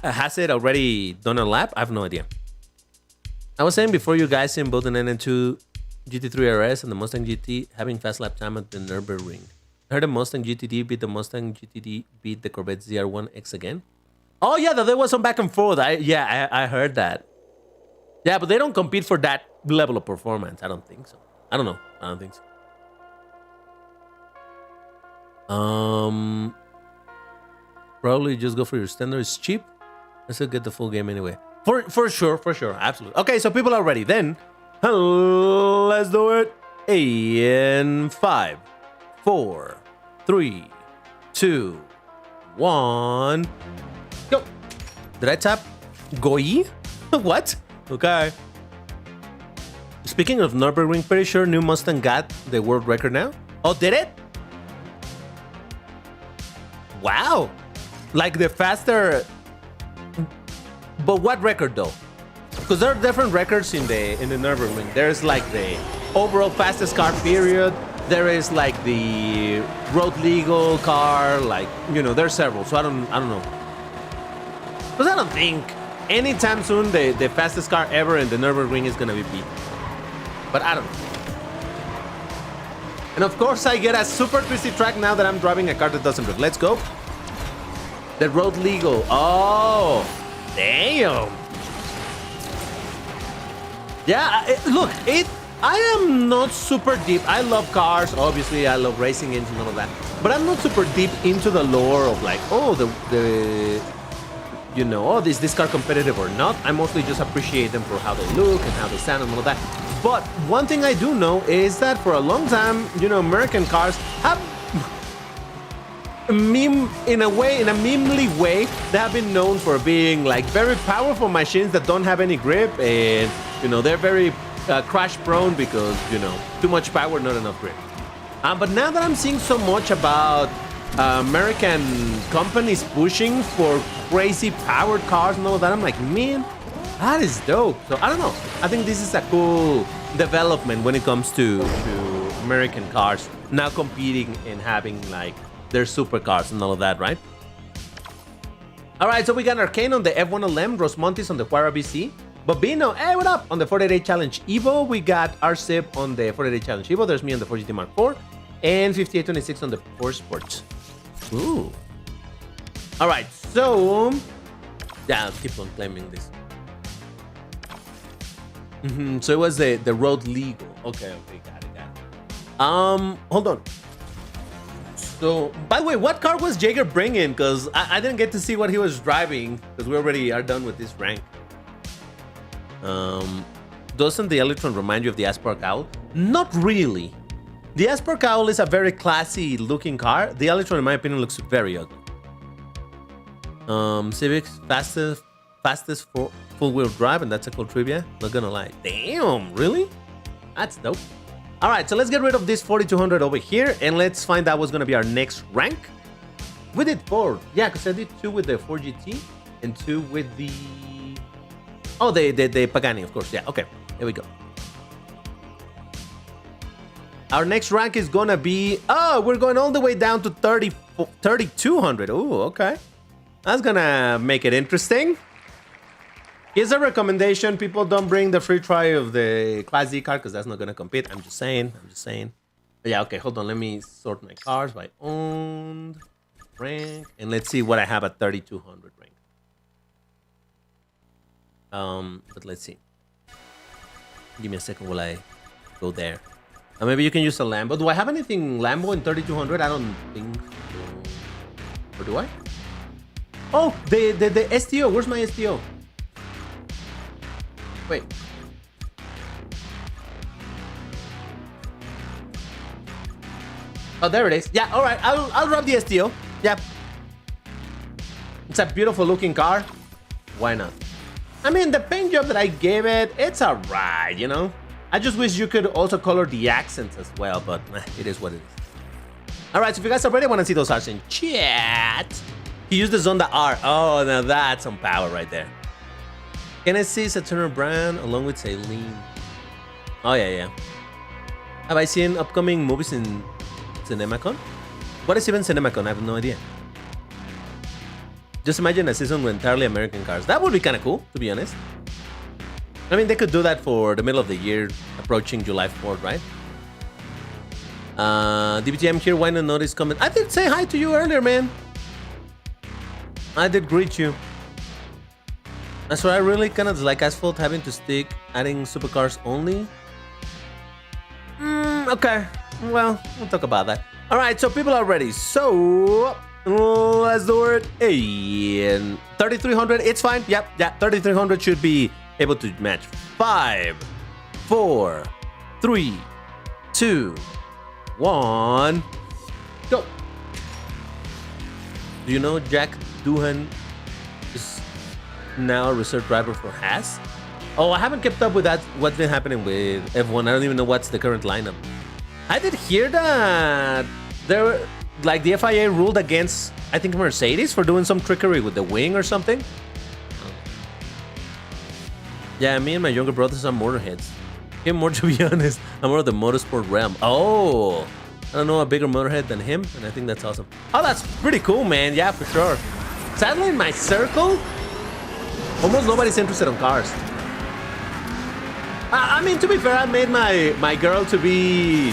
Has it already done a lap? I have no idea. I was saying before, you guys in both the NN2 GT3 RS and the Mustang GT having fast lap time at the Nürburgring. I heard the Mustang GTD beat the Mustang GTD beat the Corvette ZR1X again. Oh yeah, there was some back and forth. I heard that. Yeah, but they don't compete for that level of performance. I don't think so. I don't know. I don't think so. Probably just go for your standard. It's cheap. I still get the full game anyway. For sure, absolutely. Okay, so people are ready. Then let's do it. In 5, 4, 3, 2, 1. Go. Did I tap Goi? What? Okay. Speaking of Nürburgring, pretty sure new Mustang got the world record now. Oh, did it? Wow. Like the faster. But what record though? Because there are different records in the Nürburgring. There's like the overall fastest car period. There is like the road legal car. Like, you know, there's several. So I don't know. Because I don't think anytime soon the fastest car ever in the Nürburgring is gonna be beat. But I don't know. And of course I get a super twisty track now that I'm driving a car that doesn't drift. Let's go. The road legal. Oh, damn. Yeah, look, I am not super deep. I love cars, obviously. I love racing engines and all of that. But I'm not super deep into the lore of like, oh, the you know, oh, is this car competitive or not? I mostly just appreciate them for how they look and how they sound and all of that. But one thing I do know is that for a long time, you know, American cars have in a memely way, they have been known for being like very powerful machines that don't have any grip, and you know, they're very crash prone because, you know, too much power, not enough grip. But now that I'm seeing so much about American companies pushing for crazy powered cars and all that, I'm like, man, that is dope. So I don't know. I think this is a cool development when it comes to American cars now competing and having like their supercars and all of that, right? All right, so we got Arcane on the F1LM, Rosmontis on the Huara BC, Bobino, hey, what up? On the 488 Challenge Evo, we got RCIP on the 488 Challenge Evo. There's me on the 4GT Mark IV, and 5826 on the 4 Sports. Ooh. All right, so yeah, I'll keep on claiming this. So it was the road legal. Okay, got it. Hold on. So, by the way, what car was Jaeger bringing? Because I didn't get to see what he was driving, because we already are done with this rank. Doesn't the Electron remind you of the Asphalt Owl? Not really. The Asphalt Owl is a very classy looking car. The Electron, in my opinion, looks very ugly. Civics, fastest full-wheel drive, and that's a cool trivia. Not gonna lie. Damn, really? That's dope. All right, so let's get rid of this 4200 over here, and let's find out what's gonna be our next rank. We did 4, yeah, because I did 2 with the 4GT and 2 with the the Pagani, of course. Yeah, okay, here we go. Our next rank is gonna be, we're going all the way down to 3200. Oh, okay, that's gonna make it interesting. Here's a recommendation: people don't bring the free try of the Class Z car because that's not gonna compete. I'm just saying. But yeah, okay, hold on. Let me sort my cars by owned, rank, and let's see what I have at 3200 rank. But let's see. Give me a second while I go there. Maybe you can use a Lambo. Do I have anything Lambo in 3200? I don't think so. Or do I? Oh, the STO. Where's my STO? Wait. Oh, there it is. Yeah, all right. I'll drop the STO. Yeah. It's a beautiful looking car. Why not? I mean, the paint job that I gave it, it's alright, you know? I just wish you could also color the accents as well, but it is what it is. Alright, so if you guys already want to see those hearts in chat, he used the Zonda R. Oh, now that's some power right there. Can I see Saturn Brand along with Celine? Oh, yeah. Have I seen upcoming movies in CinemaCon? What is even CinemaCon? I have no idea. Just imagine a season with entirely American cars. That would be kind of cool, to be honest. I mean, they could do that for the middle of the year, approaching July 4th, right? DBTM here, why not notice comment? I did say hi to you earlier, man. I did greet you. That's why I really kind of dislike Asphalt having to stick adding supercars only. Okay, well, we'll talk about that. All right, so people are ready. So let's do it. And 3300, it's fine. Yep, yeah, 3300 should be able to match. 5, 4, 3, 2, 1, go. Do you know Jack Doohan is now a reserve driver for Haas? Oh, I haven't kept up with that. What's been happening with F1? I don't even know what's the current lineup. I did hear that there were, like, the FIA ruled against, I think, Mercedes for doing some trickery with the wing or something. Yeah, me and my younger brothers are motorheads. Him more, to be honest. I'm more of the motorsport realm. Oh, I don't know a bigger motorhead than him, and I think that's awesome. Oh, that's pretty cool, man. Yeah, for sure. Sadly, in my circle, almost nobody's interested in cars. I mean, to be fair, I made my girl to be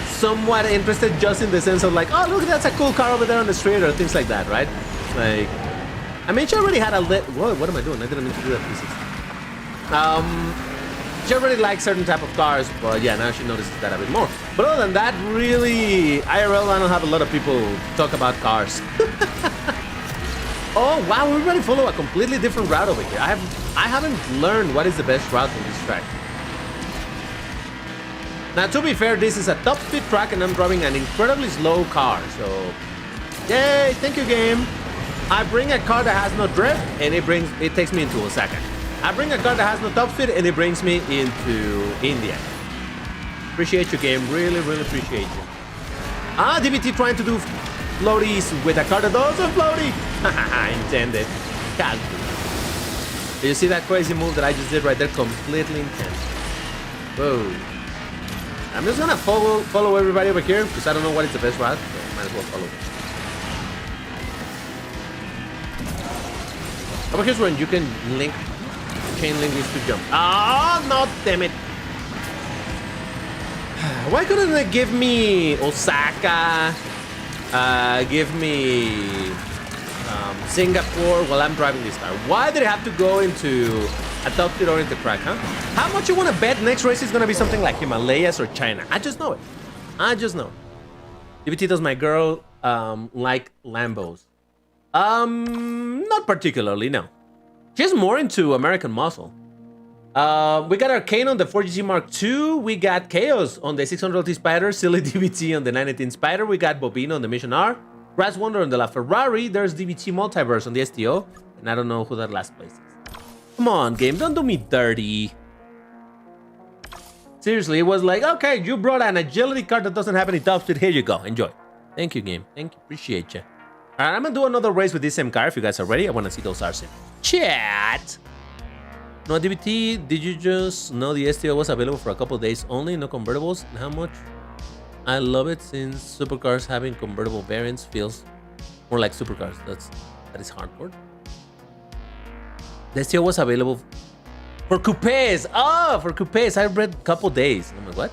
somewhat interested, just in the sense of like, oh, look, that's a cool car over there on the street, or things like that, right? Like, I mean, she already had a whoa, what am I doing? I didn't mean to do that. She already likes certain type of cars, but yeah, now she notices that a bit more. But other than that, really, IRL, I don't have a lot of people talk about cars. Oh wow, we already follow a completely different route over here. I haven't learned what is the best route on this track. Now, to be fair, this is a top speed track and I'm driving an incredibly slow car, so yay, thank you, game. I bring a car that has no drift and it takes me into Osaka. I bring a car that has no top speed and it brings me into India. Appreciate you, game. Really, really appreciate you. Ah, DBT trying to do floaties with a car that doesn't floaty. Haha, intended. Did you see that crazy move that I just did right there? Completely intended. Whoa. I'm just gonna follow everybody over here because I don't know what is the best route, so might as well follow. Over here's when you can chain link these to jump. Oh, no, damn it. Why couldn't they give me Osaka? Give me Singapore while I'm driving this car? Why did it have to go into a top speed oriented track, huh? How much you want to bet next race is going to be something like Himalayas or China? I just know it. I just know. DBT, does my girl like Lambos? Not particularly, no. She's more into American muscle. We got Arcane on the 4GG Mark II. We got Chaos on the 600LT Spider. Silly DBT on the 918 Spider. We got Bobino on the Mission R. Raz Wonder on the LaFerrari. There's DBT Multiverse on the STO. And I don't know who that last place is. Come on, game. Don't do me dirty. Seriously, it was like, okay, you brought an agility card that doesn't have any top speed. Here you go. Enjoy. Thank you, game. Thank you. Appreciate you. All right, I'm going to do another race with this same car. If you guys are ready, I want to see those RC. Chat. No, DBT, did you just know the STO was available for a couple of days only? No convertibles? And how much? I love it since supercars having convertible variants feels more like supercars. That is hardcore. The STO was available for coupes. Oh, for coupes. I read a couple days. I'm like, what?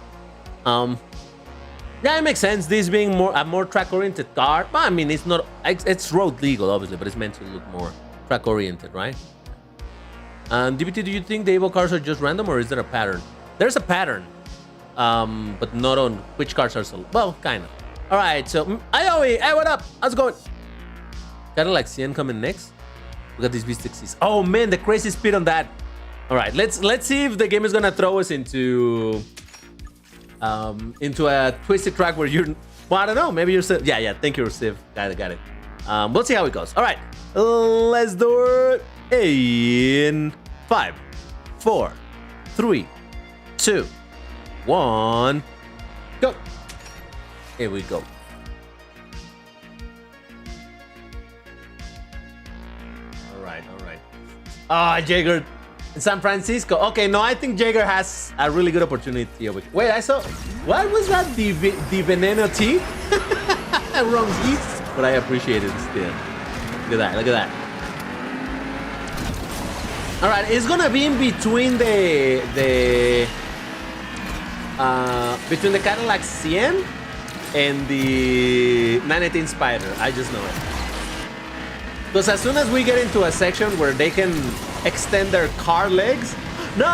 Yeah, it makes sense. This being a more track-oriented car. But I mean, it's road legal, obviously, but it's meant to look more track-oriented, right? DBT, do you think the Evo cars are just random, or is there a pattern? There's a pattern, but not on which cars are so. Well, kind of. All right, so Iowie, hey, what up? How's it going? Kind of like CN coming next. Look at these V60s. Oh man, the crazy speed on that. All right, let's see if the game is gonna throw us into a twisted track where you're. Well, I don't know. Maybe you're. Yeah. Thank you, Siv. Got it. We'll see how it goes. All right, let's do it. In 5, 4, 3, 2, 1, go. Here we go. All right. Ah, Jaeger in San Francisco. Okay, no, I think Jaeger has a really good opportunity here. Wait, I saw. What was that? The Veneno tea? Wrong tea, but I appreciate it still. Look at that. All right, it's gonna be in between the Cadillac CN and the 918 Spider. I just know it. Because as soon as we get into a section where they can extend their car legs, no,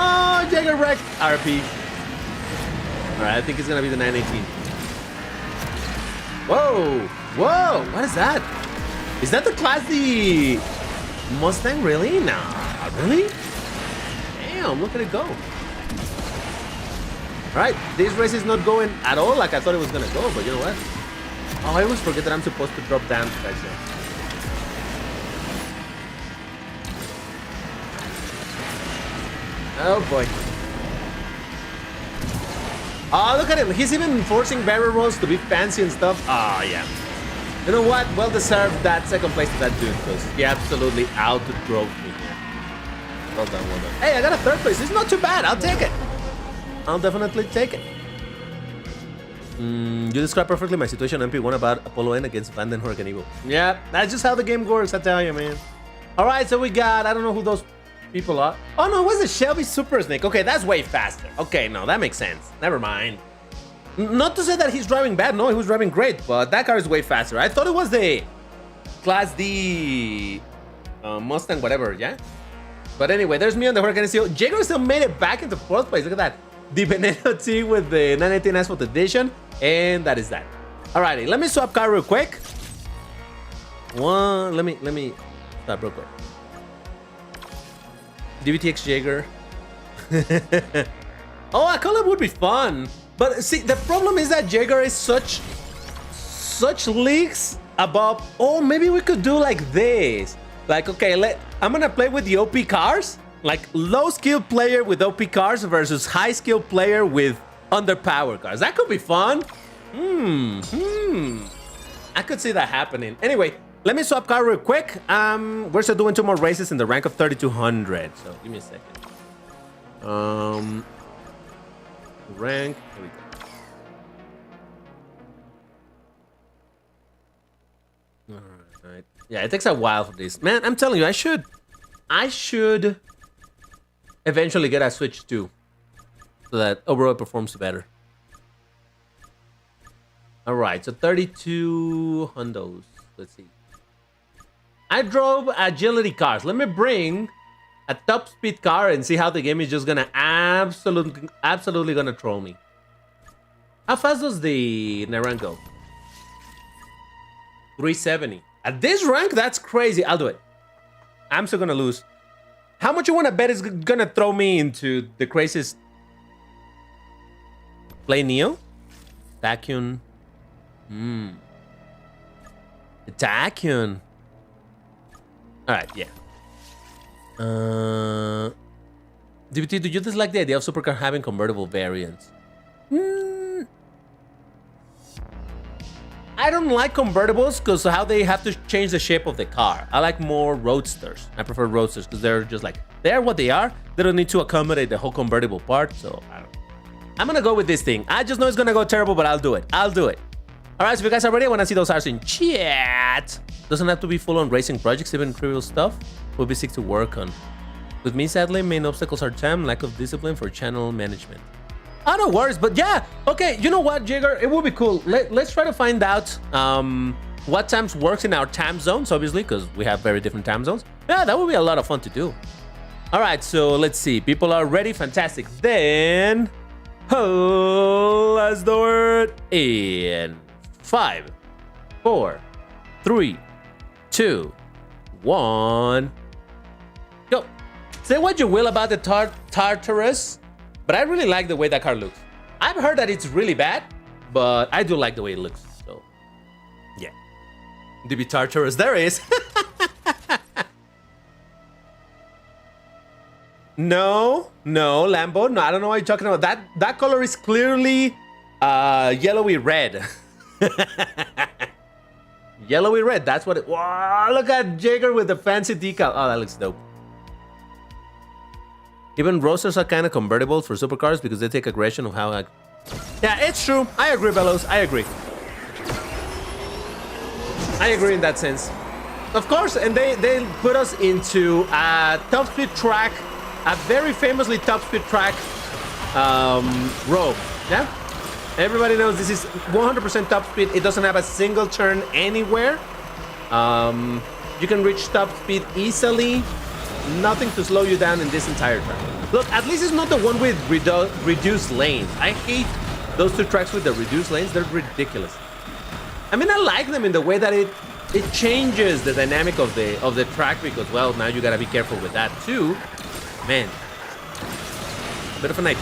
Jaeger wrecked RP. All right, I think it's gonna be the 918. Whoa, what is that? Is that the Class D Mustang? Really? Nah. Really? Damn, look at it go. All right, this race is not going at all like I thought it was gonna go, but you know what? Oh, I always forget that I'm supposed to drop down to that zone. Oh boy. Oh, look at him. He's even forcing barrel rolls to be fancy and stuff. Oh, yeah. You know what? Well deserved that second place to that dude because he absolutely out-drove me here. Well done, well done. Hey, I got a third place. It's not too bad. I'll take it. I'll definitely take it. You describe perfectly my situation MP1 about Apollo N against Vanden Hurricane Evo. Yeah, that's just how the game works, I tell you, man. All right, so we got, I don't know who those people are. Oh, no, it was a Shelby Super Snake. Okay, that's way faster. Okay, no, that makes sense. Never mind. Not to say that he's driving bad. No, he was driving great, but that car is way faster. I thought it was the Class D Mustang, whatever, yeah? But anyway, there's me on the Hurricane Steel. Jaeger still made it back into fourth place. Look at that. The Veneno T with the 918 Asphalt Edition. And that is that. Alrighty, let me swap car real quick. Let me stop real quick. DVTX Jaeger. Oh, a collab would be fun. But see, the problem is that Jaeger is such leagues above. Oh, maybe we could do like this. Like, okay, I'm gonna play with the OP cars. Like low skill player with OP cars versus high skill player with underpowered cars. That could be fun. I could see that happening. Anyway, let me swap car real quick. We're still doing 2 more races in the rank of 3200. So give me a second. Rank. Here we go. All right. Yeah, it takes a while for this. Man, I'm telling you, I should eventually get a Switch 2 so that overall it performs better. All right, so 32 hundos. Let's see. I drove agility cars. Let me bring a top speed car and see how the game is just gonna absolutely gonna troll me. How fast does the Naran go? 370. At this rank, that's crazy. I'll do it. I'm still gonna lose. How much you wanna bet is gonna throw me into the craziest? Play Neo? Tachyon. Tachyon. Alright, yeah. DBT, do you dislike the idea of supercar having convertible variants? I don't like convertibles because how they have to change the shape of the car. I like more roadsters. I prefer roadsters because they're just like, they're what they are. They don't need to accommodate the whole convertible part, so I don't know. I'm gonna go with this thing. I just know it's gonna go terrible, but I'll do it. I'll do it. All right, so if you guys are ready, I wanna see those hearts in chat. Doesn't have to be full on racing projects, even trivial stuff will be sick to work on. With me, sadly, main obstacles are time, lack of discipline for channel management. Oh, no worries, but yeah, okay, you know what, Jigger? It would be cool. Let's try to find out what times works in our time zones, obviously, because we have very different time zones. Yeah, that would be a lot of fun to do. All right, so let's see. People are ready. Fantastic. Then, let's do it in 5, 4, 3, 2, 1. Go. Say what you will about the Tartarus, but I really like the way that car looks. I've heard that it's really bad, but I do like the way it looks. So, yeah. DB Tartarus, there is. No, Lambo. No, I don't know what you're talking about. That color is clearly yellowy red. Yellowy red. That's what it. Wow! Look at Jaeger with the fancy decal. Oh, that looks dope. Even roasters are kind of convertible for supercars because they take aggression of how. Yeah, it's true. I agree, Bellows. I agree. I agree in that sense. Of course, and they put us into a top speed track, a very famously top speed track, road. Yeah. Everybody knows this is 100% top speed. It doesn't have a single turn anywhere. You can reach top speed easily. Nothing to slow you down in this entire track. Look, at least it's not the one with reduced lanes. I hate those two tracks with the reduced lanes. They're ridiculous. I mean, I like them in the way that it changes the dynamic of the track because, well, now you gotta be careful with that too. Man, bit of a night.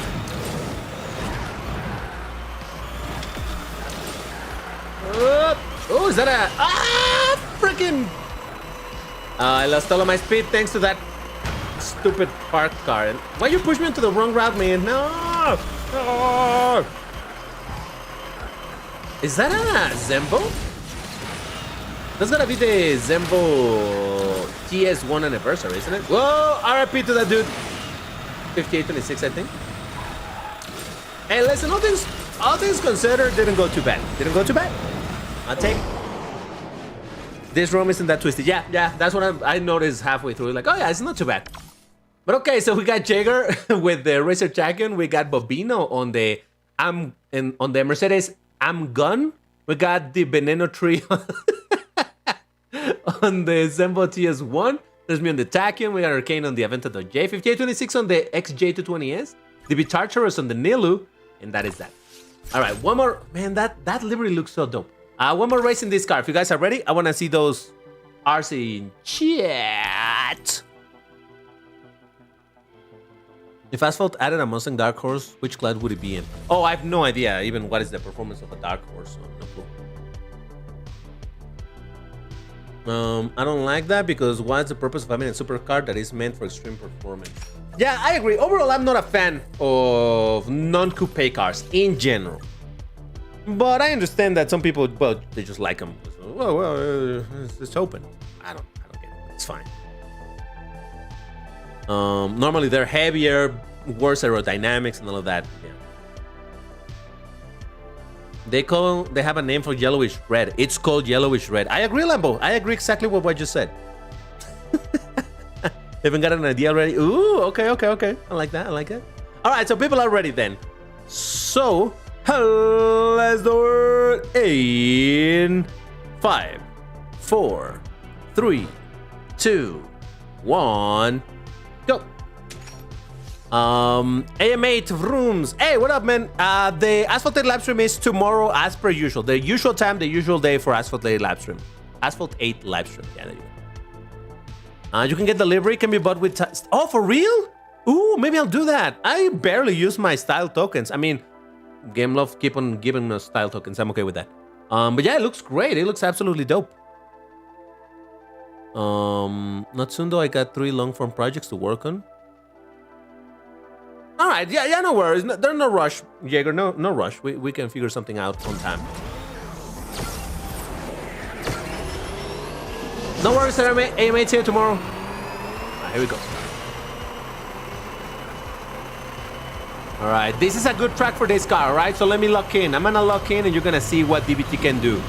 Oh, is that a freaking? I lost all of my speed thanks to that stupid park car. And why you push me into the wrong route, man? No! No! Is that a Zembo? That's gotta be the Zembo TS1 anniversary, isn't it? Whoa! RIP to that dude. 5826, I think. Hey, listen, all things considered, didn't go too bad. Didn't go too bad. I'll take. This room isn't that twisted. Yeah, that's what I noticed halfway through. Like, oh yeah, it's not too bad. But okay, so we got Jaeger with the Racer Champion. We got Bobino on the on the Mercedes I'm Gun. We got the Veneno Tree on the Zembo TS1. There's me on the Tachyon. We got Arcane on the Aventador J. 5826 on the XJ220S. The Bitartarus on the Nilu. And that is that. All right, one more. Man, that livery looks so dope. One more race in this car. If you guys are ready, I want to see those R's in chat. If Asphalt added a Mustang Dark Horse, which class would it be in? Oh, I have no idea even what is the performance of a Dark Horse. So no clue. I don't like that because what's the purpose of having a supercar that is meant for extreme performance? Yeah, I agree. Overall, I'm not a fan of non-coupe cars in general. But I understand that some people, well, they just like them. Well, it's open. I don't get it. It's fine. Normally they're heavier, worse aerodynamics and all of that. Yeah. They have a name for yellowish red. It's called yellowish red. I agree, Lambo. I agree exactly with what you said. Haven't got an idea already? Ooh, okay. I like that. All right, so people are ready then. So let's do it in 5, 4, 3, 2, 1, go. AM8 Vrooms. Hey, what up, man? The Asphalt 8 live stream is tomorrow as per usual. The usual time, the usual day for Asphalt 8 live stream. Asphalt 8 live stream. Yeah, there you go. You can get delivery, can be bought with... Oh, for real? Ooh, maybe I'll do that. I barely use my style tokens. I mean, Game Love keep on giving us style tokens. I'm okay with that. But yeah, it looks great. It looks absolutely dope. Not soon though, I got 3 long-form projects to work on. All right, yeah, no worries. There's no rush, Jaeger. No rush. We can figure something out on time. No worries, AM8's here tomorrow. All right, here we go. All right, this is a good track for this car, all right? So let me lock in. I'm gonna lock in and you're gonna see what DBT can do.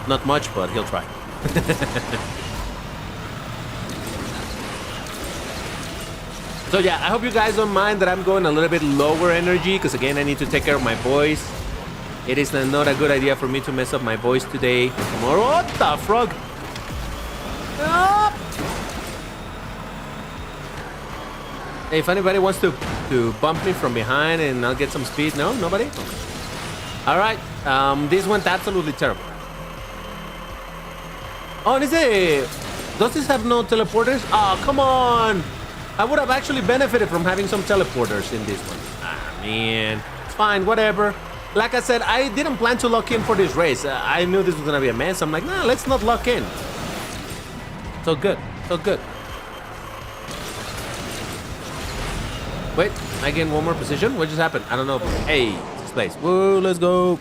Not much, but he'll try. So yeah, I hope you guys don't mind that I'm going a little bit lower energy because again, I need to take care of my voice. It is not a good idea for me to mess up my voice today. Tomorrow, what the frog? Hey, if anybody wants to bump me from behind and I'll get some speed, no? Nobody? Okay. All right, this went absolutely terrible. Oh, and does this have no teleporters? Oh, come on. I would have actually benefited from having some teleporters in this one. Ah, man. It's fine, whatever. Like I said, I didn't plan to lock in for this race. I knew this was gonna be a mess. I'm like, nah, let's not lock in. So good, so good. Wait, I gained one more position? What just happened? I don't know. Hey, this place. Whoa, let's go.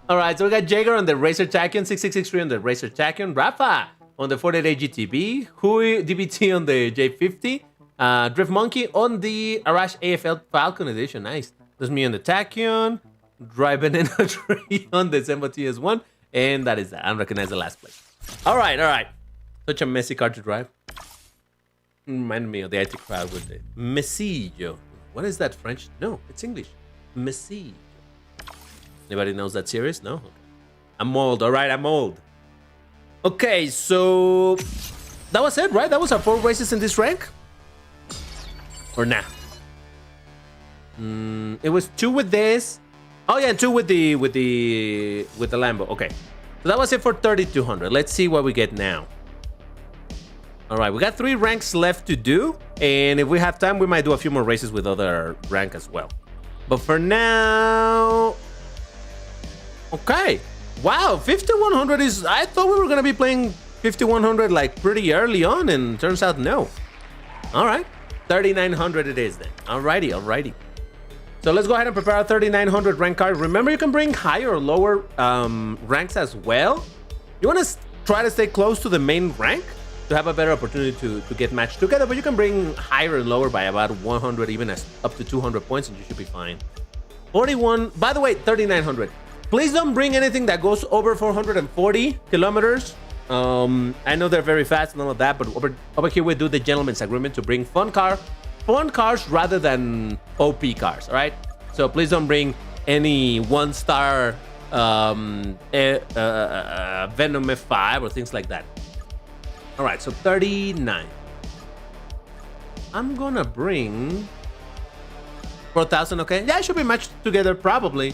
All right, so we got Jaeger on the Racer Tachyon, 6663 on the Racer Tachyon, Rafa on the 488 GTB, Hui DBT on the J50, Drift Monkey on the Arash AFL Falcon Edition. Nice. There's me on the Tachyon, Driving in a Tree on the Zembo TS1, and that is that. I don't recognize the last place. All right. Such a messy car to drive. Remind me of the IT crowd with the Messillo. What is that, French? No, it's English. Messillo. Anybody knows that series? No? Okay. I'm old. All right, I'm old. Okay, so that was it, right? That was our 4 races in this rank? Or nah? It was 2 with this. Oh yeah, and 2 with the Lambo. Okay. So that was it for 3200. Let's see what we get now. All right, we got 3 ranks left to do, and if we have time, we might do a few more races with other rank as well. But for now, okay. Wow, 5100 is. I thought we were gonna be playing 5100 like pretty early on, and turns out no. All right, 3900 it is then. Alrighty. So let's go ahead and prepare our 3900 rank card. Remember, you can bring higher or lower ranks as well. You want to try to stay close to the main rank to have a better opportunity to get matched together, but you can bring higher and lower by about 100, even as up to 200 points, and you should be fine. 41, by the way, 3900. Please don't bring anything that goes over 440 kilometers. I know they're very fast and all of that, but over here we do the gentleman's agreement to bring fun cars rather than OP cars, all right? So please don't bring any one-star Venom F5 or things like that. All right, so 39. I'm gonna bring 4,000, okay? Yeah, it should be matched together, probably.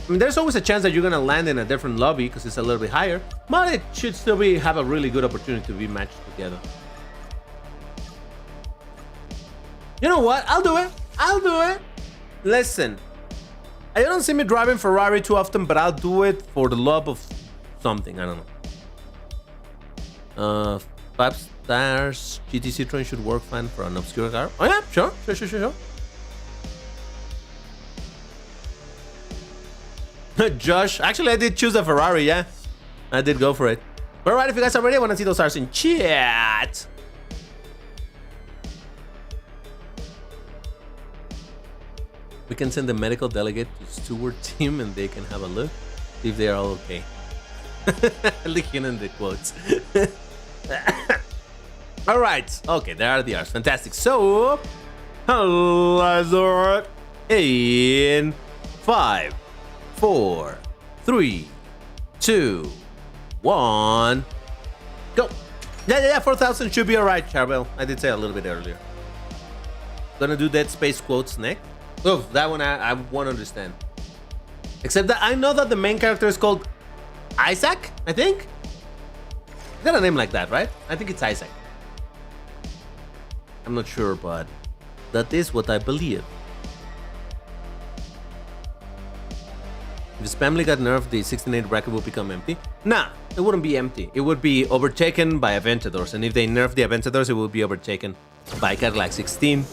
I mean, there's always a chance that you're gonna land in a different lobby because it's a little bit higher, but it should still have a really good opportunity to be matched together. You know what? I'll do it. Listen, I don't see me driving Ferrari too often, but I'll do it for the love of something. I don't know. 5 stars. GTC train should work fine for an obscure car. Oh yeah, sure. Josh, actually I did choose a Ferrari, yeah. I did go for it. But alright, if you guys are ready, I want to see those stars in chat. We can send the medical delegate to Stewart team and they can have a look, see if they are all okay. Looking in the quotes. Alright, okay, there are the R's. Fantastic. So, let's do it in 5, 4, 3, 2, 1, go. Yeah, 4,000 should be alright, Charbel. I did say a little bit earlier. Gonna do Dead Space quotes next. Oh, that one I won't understand. Except that I know that the main character is called Isaac, I think. Got a name like that, right? I think it's Isaac. I'm not sure, but that is what I believe. If Spamly got nerfed, the 16-8 bracket will become empty. Nah, it wouldn't be empty. It would be overtaken by Aventadors, and if they nerf the Aventadors, it will be overtaken by Cadillac 16.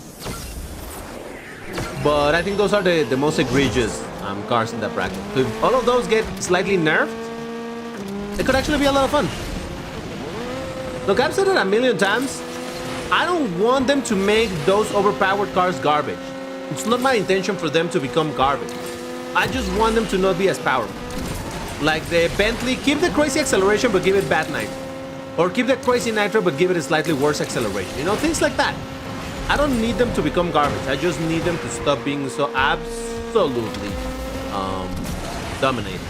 But I think those are the most egregious cars in that bracket. So if all of those get slightly nerfed, it could actually be a lot of fun. Look, I've said it a million times. I don't want them to make those overpowered cars garbage. It's not my intention for them to become garbage. I just want them to not be as powerful. Like the Bentley, keep the crazy acceleration but give it bad nitro. Or keep the crazy nitro but give it a slightly worse acceleration. You know, things like that. I don't need them to become garbage. I just need them to stop being so absolutely dominated.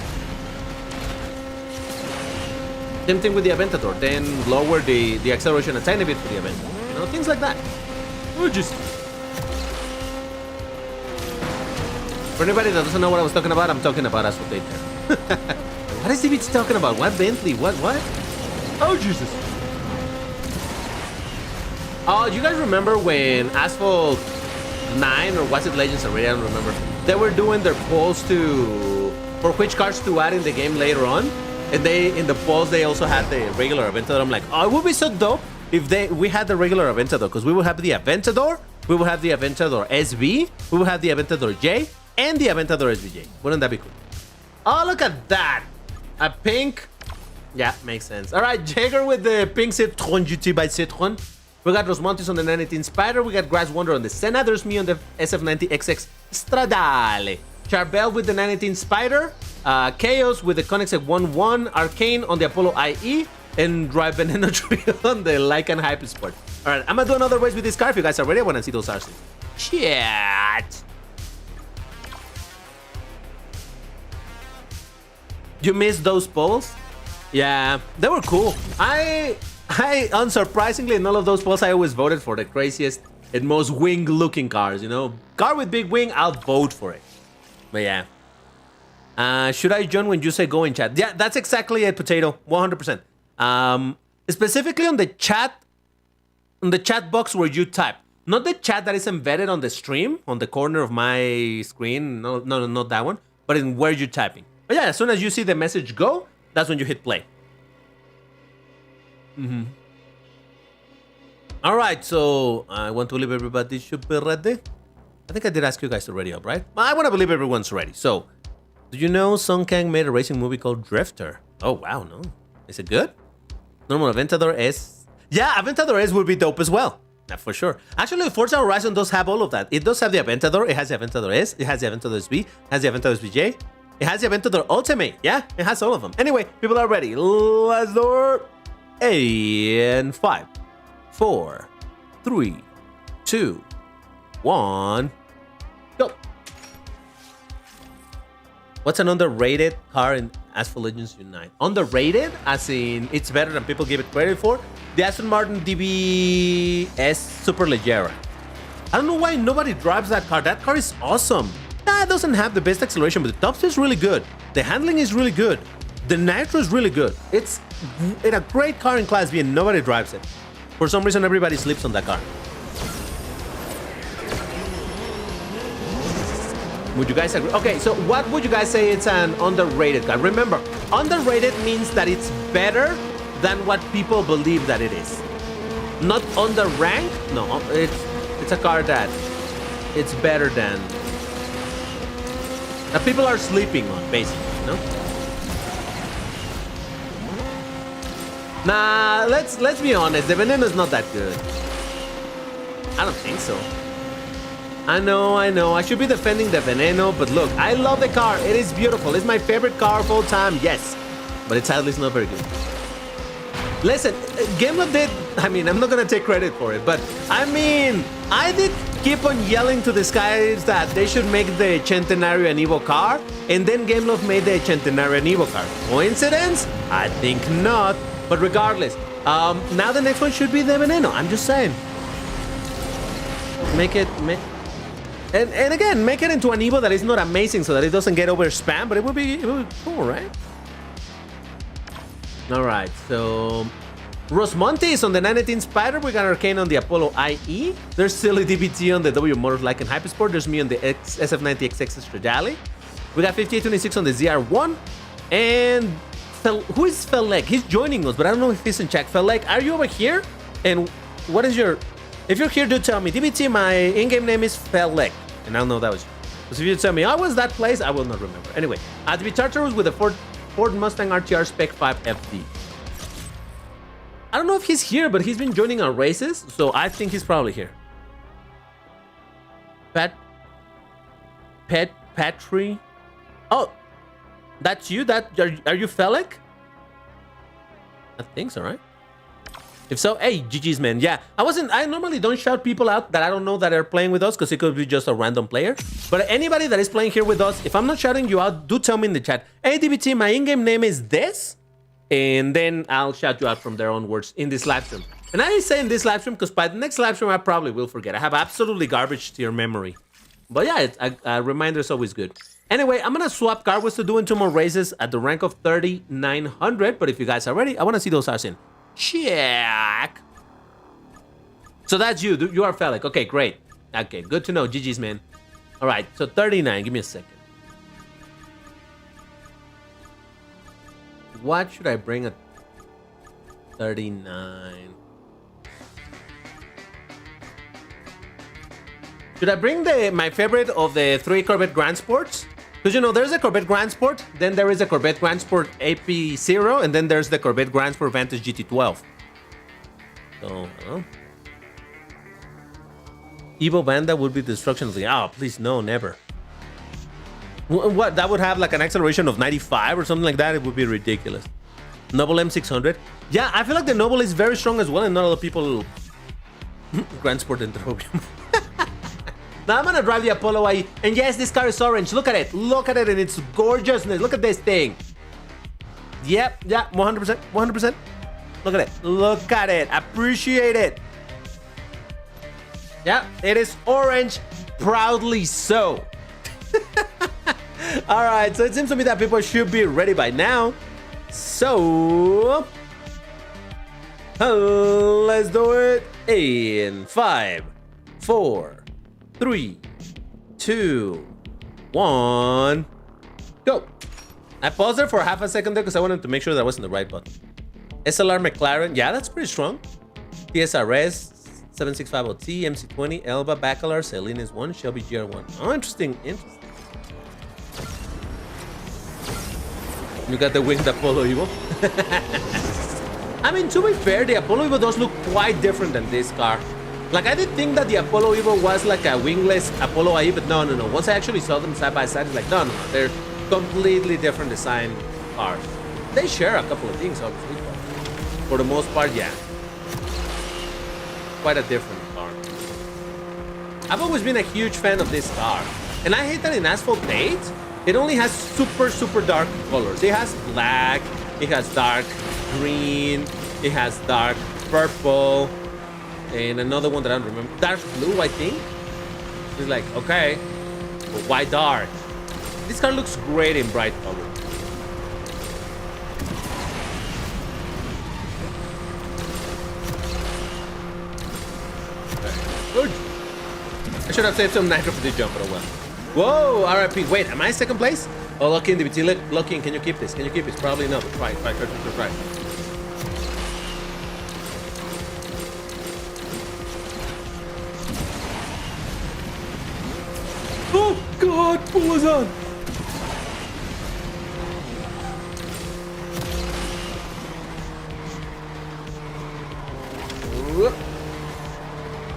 Same thing with the Aventador. Then lower the acceleration a tiny bit for the Aventador. You know, things like that. Or just... For anybody that doesn't know what I was talking about, I'm talking about Asphalt there. What is DBT talking about? What Bentley? What? Oh, Jesus. Oh, you guys remember when Asphalt 9 or was it Legends already? I don't remember. They were doing their polls for which cars to add in the game later on. And in the polls, they also had the regular Aventador. I'm like, oh, it would be so dope if we had the regular Aventador, because we would have the Aventador, we would have the Aventador SV, we would have the Aventador J, and the Aventador SVJ. Wouldn't that be cool? Oh, look at that. A pink. Yeah, makes sense. All right, Jaeger with the pink Citroen GT by Citroen. We got Rosmontes on the 918 Spider. We got Grass Wonder on the Senna. There's me on the SF90XX Stradale. Charbel with the 918 Spider. Chaos with the Koenigsegg 11. Arcane on the Apollo IE. And Drive Veneno Trio on the Lycan Hype Sport. All right, I'm going to do another race with this car. If you guys are ready, I want to see those RCs. Chat. You missed those polls? Yeah, they were cool. I unsurprisingly, in all of those polls, I always voted for the craziest and most wing-looking cars, you know? Car with big wing, I'll vote for it. But yeah. Should I join when you say go in chat? Yeah, that's exactly it, Potato. 100%. Specifically on the chat box where you type. Not the chat that is embedded on the stream, on the corner of my screen. No, not that one. But in where you're typing. But yeah, as soon as you see the message go, that's when you hit play. All right, so I want to believe everybody should be ready. I think I did ask you guys to ready up, right? I want to believe everyone's ready. So, do you know Song Kang made a racing movie called Drifter? Oh, wow, no. Is it good? Normal Aventador S. Yeah, Aventador S would be dope as well. For sure. Actually, Forza Horizon does have all of that. It does have the Aventador. It has the Aventador S. It has the Aventador SB. It has the Aventador SBJ. It has the Aventador Ultimate. Yeah, it has all of them. Anyway, people are ready. Let's do it. And 5, 4, 3, 2, 1, go. What's an underrated car in Asphalt Legends Unite? Underrated, as in it's better than people give it credit for? The Aston Martin DBS Superleggera. I don't know why nobody drives that car. That car is awesome. Yeah, it doesn't have the best acceleration, but the top speed is really good. The handling is really good. The nitro is really good. It's a great car in Class B and nobody drives it. For some reason, everybody sleeps on that car. Would you guys agree? Okay, so what would you guys say it's an underrated car? Remember, underrated means that it's better than what people believe that it is. Not underranked. No, it's a car that it's better than that people are sleeping on, basically, no? Nah, let's be honest, the Veneno is not that good. I don't think so. I know. I should be defending the Veneno, but look, I love the car. It is beautiful. It's my favorite car of all time, yes. But it's sadly not very good. Listen, GameLab did, I'm not gonna take credit for it, but I did keep on yelling to the guys that they should make the Centenario an Evo car, and then GameLab made the Centenario an Evo car. Coincidence? I think not. But regardless, now the next one should be the Veneno. I'm just saying. And again, make it into an Evo that is not amazing so that it doesn't get over spam, but it would be cool, right? All right, so Rosmonte is on the 918 Spider. We got Arcane on the Apollo IE. There's Silly DBT on the W Motors Lycan Hypersport. There's me on the SF90XX Stradale. We got 5826 on the ZR1. And who is Felek? He's joining us, but I don't know if he's in chat. Felek, are you over here? And what is your... If you're here, do tell me. DBT, my in-game name is Felek. And I'll know that was you. Because if you tell me, I was that place, I will not remember. Anyway, at the Tartarus with a Ford Mustang RTR Spec 5 FD. I don't know if he's here, but he's been joining our races, so I think he's probably here. Patry. Oh, that's you? Are you Felek? I think so, right? If so, hey, GG's, man. Yeah, I normally don't shout people out that I don't know that are playing with us because it could be just a random player. But anybody that is playing here with us, if I'm not shouting you out, do tell me in the chat. Hey, DBT, my in-game name is this. And then I'll shout you out from their own words in this live stream. And I say in this live stream because by the next live stream, I probably will forget. I have absolutely garbage to your memory. But yeah, a reminder is always good. Anyway, I'm going to swap Carwas to doing 2 more races at the rank of 3,900. But if you guys are ready, I want to see those stars in. Check. So that's you. You are Felek. Okay, great. Okay, good to know. GG's, man. All right, so 39. Give me a second. What should I bring at 39? Should I bring my favorite of the 3 Corvette Grand Sports? Because, you know, there's a Corvette Grand Sport, then there is a Corvette Grand Sport AP0, and then there's the Corvette Grand Sport Vantage GT12. So, Evo Banda would be destruction of the... Oh, please, no, never. What? That would have like an acceleration of 95 or something like that? It would be ridiculous. Noble M600. Yeah, I feel like the Noble is very strong as well, and not a lot of people... Grand Sport Entropium. Now I'm gonna drive the Apollo IE, and yes, this car is orange. Look at it and its gorgeousness. Look at this thing. Yep, yeah, 100%, 100%. Look at it, appreciate it. Yeah, it is orange, proudly so. All right, so it seems to me that people should be ready by now. So, let's do it in 5, 4, 3, 2, 1, go. I paused there for half a second there because I wanted to make sure that I was in the right button. SLR McLaren. Yeah, that's pretty strong. TSRS 7650T, MC20, Elba, Bacalar, Salinas 1, Shelby GR1. Oh, interesting. You got the winged Apollo Evo. I mean, to be fair, the Apollo Evo does look quite different than this car. Like, I did think that the Apollo Evo was like a wingless Apollo IE, but no. Once I actually saw them side by side, it's like, no. They're completely different design cars. They share a couple of things, obviously, but for the most part, yeah. Quite a different car. I've always been a huge fan of this car. And I hate that in Asphalt 8, it only has super dark colors. It has black, it has dark green, it has dark purple, and another one that I don't remember. Dark blue, I think. It's like, okay, but why dark? This car looks great in bright color. Good. I should have saved some nitro for this jump, but oh well. Whoa, RIP. Wait, am I second place? Oh, Lucky in DBT. Lucky, can you keep this? Can you keep this? Probably no. Try. Oh, God, what was on?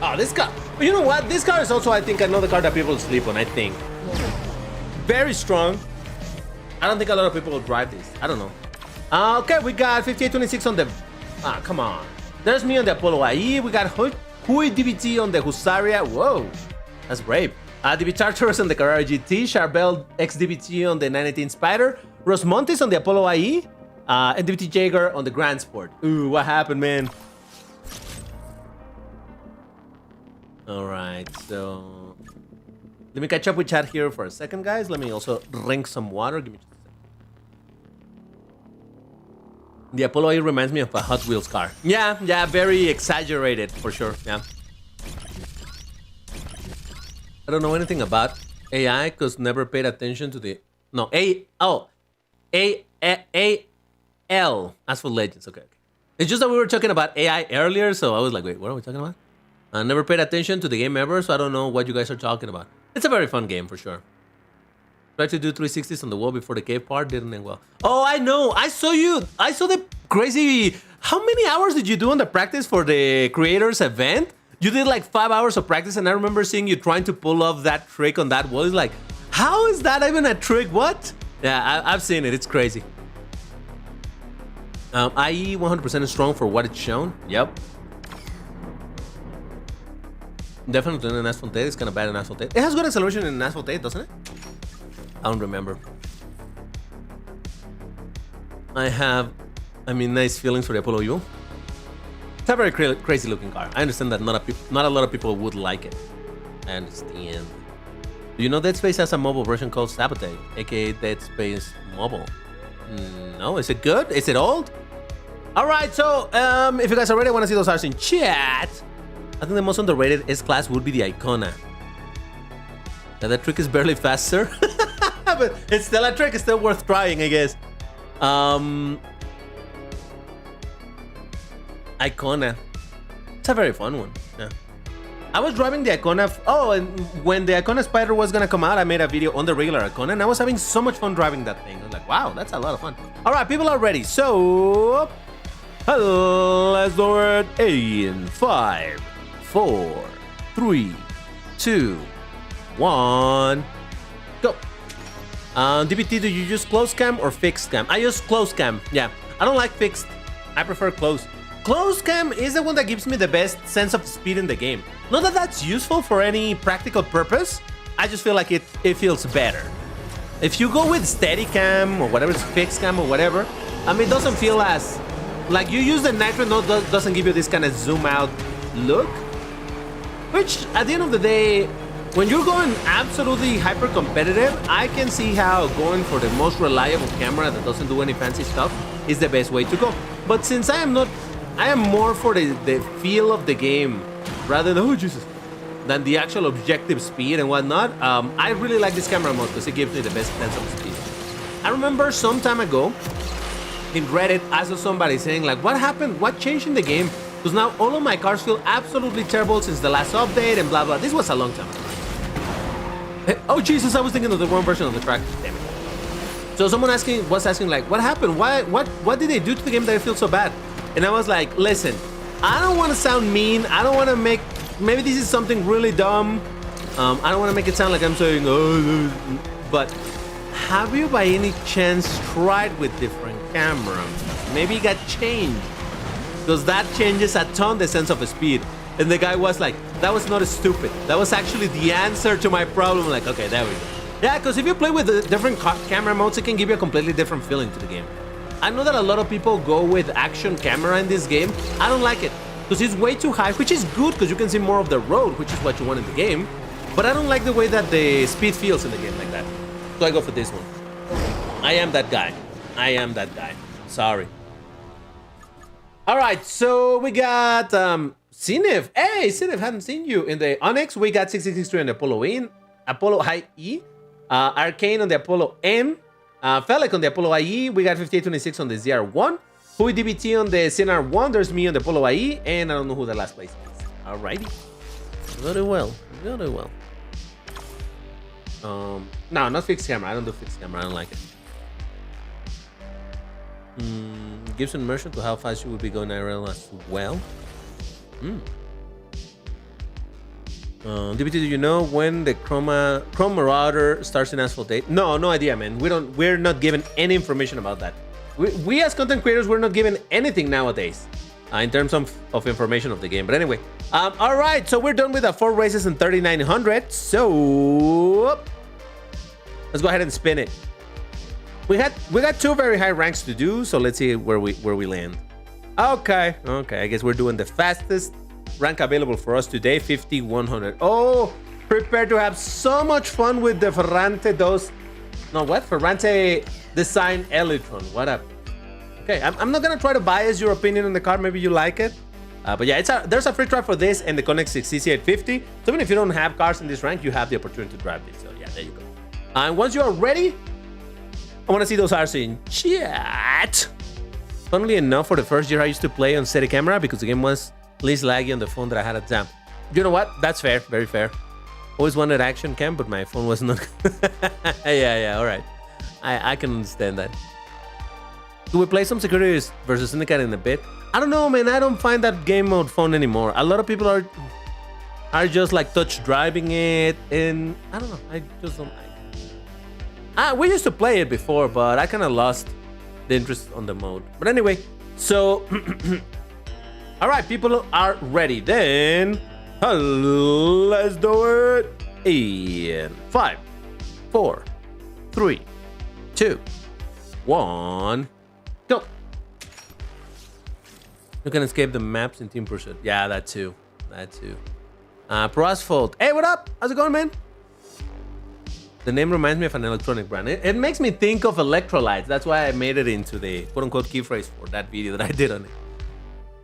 Oh, this car. You know what? This car is also, I think, another car that people sleep on, I think. Very strong. I don't think a lot of people will drive this. I don't know. Okay, we got 5826 on the... come on. There's me on the Apollo IE. We got Hui DBT on the Husaria. Whoa, that's brave. DB Chargers on the Carrera GT. Charbel XDBT on the 918 Spider. Rosmontes on the Apollo IE. And DBT Jaeger on the Grand Sport. Ooh, what happened, man? All right, so let me catch up with chat here for a second, guys. Let me also drink some water. Give me just a second. The Apollo IE reminds me of a Hot Wheels car. Yeah, very exaggerated for sure. Yeah. I don't know anything about AI because never paid attention to the AL. As for Legends, okay. It's just that we were talking about AI earlier, so I was like, wait, what are we talking about? I never paid attention to the game ever, so I don't know what you guys are talking about. It's a very fun game for sure. Tried to do 360s on the wall before the cave part, didn't end well. Oh, I know. I saw you. I saw the crazy. How many hours did you do on the practice for the creators event? You did like 5 hours of practice, and I remember seeing you trying to pull off that trick on that wall. It's like, how is that even a trick? What? Yeah, I've seen it. It's crazy. IE 100% is strong for what it's shown. Yep. Definitely in an Asphalt 8. It's kind of bad in Asphalt 8. It has good acceleration in Asphalt 8, doesn't it? I don't remember. I have, nice feelings for the Apollo Evo. It's a very crazy looking car. I understand that not a lot of people would like it. I understand. Do you know Dead Space has a mobile version called Sabotage, aka Dead Space Mobile? No, is it good? Is it old? All right, so if you guys are ready, I want to see those answers in chat. I think the most underrated S-Class would be the Icona. Yeah, that trick is barely faster. But it's still a trick. It's still worth trying, I guess. Icona. It's a very fun one. Yeah. I was driving the Icona. And when the Icona Spider was going to come out, I made a video on the regular Icona. And I was having so much fun driving that thing. I was like, wow, that's a lot of fun. All right, people are ready. So, let's do it in 5, 4, 3, 2, 1, go. DBT, do you use close cam or fixed cam? I use close cam. Yeah, I don't like fixed. I prefer close. Close cam is the one that gives me the best sense of speed in the game. Not that that's useful for any practical purpose. I just feel like it feels better. If you go with steady cam or whatever, it's fixed cam or whatever, it doesn't feel as like you use the nitro. No, doesn't give you this kind of zoom out look. Which, at the end of the day, when you're going absolutely hyper competitive, I can see how going for the most reliable camera that doesn't do any fancy stuff is the best way to go. But since I am more for the feel of the game rather than, than the actual objective speed and whatnot. I really like this camera mode because it gives me the best sense of speed. I remember some time ago, in Reddit, I saw somebody saying like, what happened? What changed in the game? Because now all of my cars feel absolutely terrible since the last update and blah blah. This was a long time ago. Oh Jesus, I was thinking of the wrong version of the track. Damn it. So someone was asking like, what happened? What did they do to the game that it feels so bad? And I was like, listen, I don't want to sound mean. I don't want to make, maybe this is something really dumb. I don't want to make it sound like I'm saying, oh, but have you by any chance tried with different cameras? Maybe it got changed, because that changes a ton the sense of speed. And the guy was like, that was not stupid. That was actually the answer to my problem. Like, okay, there we go. Yeah, because if you play with the different camera modes, it can give you a completely different feeling to the game. I know that a lot of people go with action camera in this game. I don't like it, because it's way too high, which is good because you can see more of the road, which is what you want in the game. But I don't like the way that the speed feels in the game like that. So I go for this one. I am that guy. I am that guy. Sorry. All right, so we got Cinev. Hey, Cinev, hadn't seen you. In the Onyx, we got 6663 on the Apollo High E. Arcane on the Apollo M. Felix on the Apollo IE. We got 5826 on the ZR1. Hui DBT on the CNR1. There's me on the Apollo IE. And I don't know who the last place is. Alrighty. Very well. Very well. No, not fixed camera. I don't do fixed camera. I don't like it. Gives an immersion to how fast you would be going IRL as well. DBT, do you know when the Chrome Marauder starts in Asphalt 8? No idea, man. We're not given any information about that. We as content creators, we're not given anything nowadays in terms of information of the game. But anyway, all right. So we're done with the 4 races in 3900. So let's go ahead and spin it. We got 2 very high ranks to do. So let's see where we land. Okay. I guess we're doing the fastest rank available for us today, 5100. Oh, prepare to have so much fun with the Ferrante Design Elytron. What up? Okay, I'm not gonna try to bias your opinion on the car. Maybe you like it, but yeah, there's a free try for this and the Connect 6 CC850. So even if you don't have cars in this rank, you have the opportunity to drive this. So yeah, there you go. And once you are ready, I want to see those R's in chat. Funnily enough, for the first year, I used to play on steady camera because the game was least laggy on the phone that I had at the time. You know what? That's fair. Very fair. Always wanted action cam, but my phone was not. yeah. All right. I can understand that. Do we play some securities versus Syndicate in a bit? I don't know, man. I don't find that game mode fun anymore. A lot of people are just like touch driving it, and I don't know. I just don't like it. We used to play it before, but I kind of lost the interest on the mode. But anyway, so all right, people are ready. Then let's do it. In 5, 4, 3, 2, 1, go. You can escape the maps in Team Pursuit. Yeah, that too. Pro Asphalt. Hey, what up? How's it going, man? The name reminds me of an electronic brand. It makes me think of electrolytes. That's why I made it into the quote-unquote key phrase for that video that I did on it.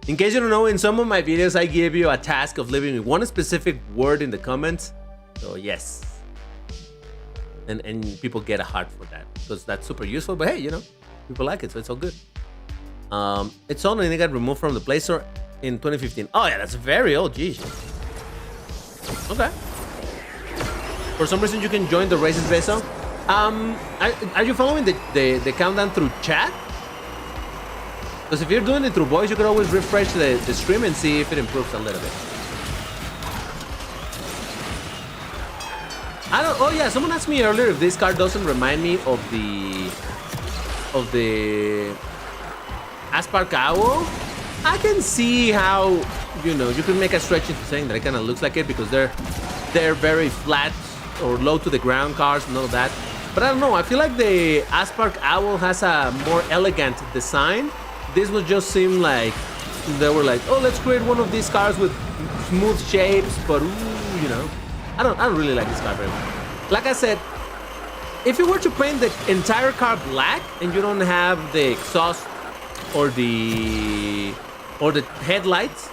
In case you don't know, in some of my videos, I give you a task of leaving me one specific word in the comments. So yes. And people get a heart for that because that's super useful. But hey, you know, people like it, so it's all good. It's on and it got removed from the Play Store in 2015. Oh yeah, that's very old. Geez. Okay. For some reason, you can join the races, Beso. Are you following the countdown through chat? Because if you're doing it through voice, you can always refresh the stream and see if it improves a little bit. Oh yeah, someone asked me earlier if this car doesn't remind me of the Asphalt Owl. I can see how, you know, you can make a stretch into saying that it kind of looks like it because they're very flat or low to the ground cars and all that. But I don't know, I feel like the Asphalt Owl has a more elegant design. This would just seem like they were like, oh, let's create one of these cars with smooth shapes, but ooh, you know, I don't really like this car very much. Like I said, if you were to paint the entire car black and you don't have the exhaust or the headlights,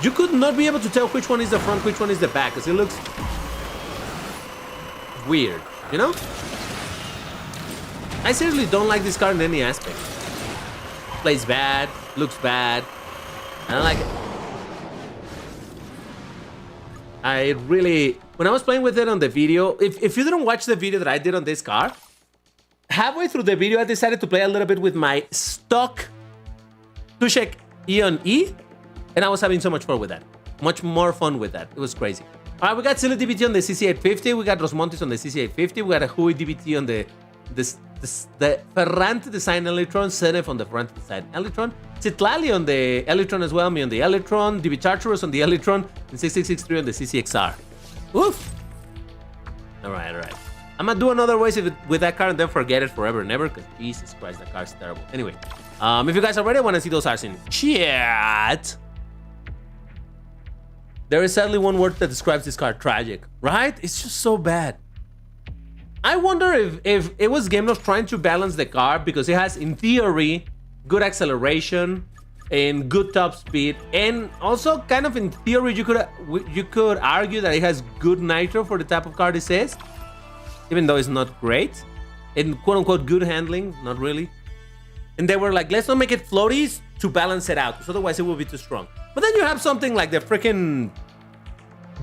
you could not be able to tell which one is the front, which one is the back, because it looks weird, you know? I seriously don't like this car in any aspect. Plays bad, looks bad. I don't like it. I really, when I was playing with it on the video, if you didn't watch the video that I did on this car, halfway through the video, I decided to play a little bit with my stock Tushek Eon E, and I was having so much fun with that. Much more fun with that. It was crazy. All right, we got Silly DBT on the CC850. We got Rosmontes on the CC850. We got a Hui DBT on the Ferrante Design Electron. Senef on the Ferrante Design Electron. Citlali on the Electron as well. Me on the Electron. DB Charturus on the Electron. And 6663 on the CCXR. Woof. All right, all right. I'm gonna do another race with that car and then forget it forever and ever, because Jesus Christ, that car's terrible. Anyway, if you guys are ready, I want to see those cars in chat. There is sadly one word that describes this car: tragic. Right? It's just so bad. I wonder if it was Gameloft trying to balance the car, because it has, in theory, good acceleration and good top speed, and also kind of in theory you could argue that it has good nitro for the type of car this is, even though it's not great, and quote-unquote good handling, not really. And they were like, let's not make it floaties to balance it out, because otherwise it will be too strong. But then you have something like the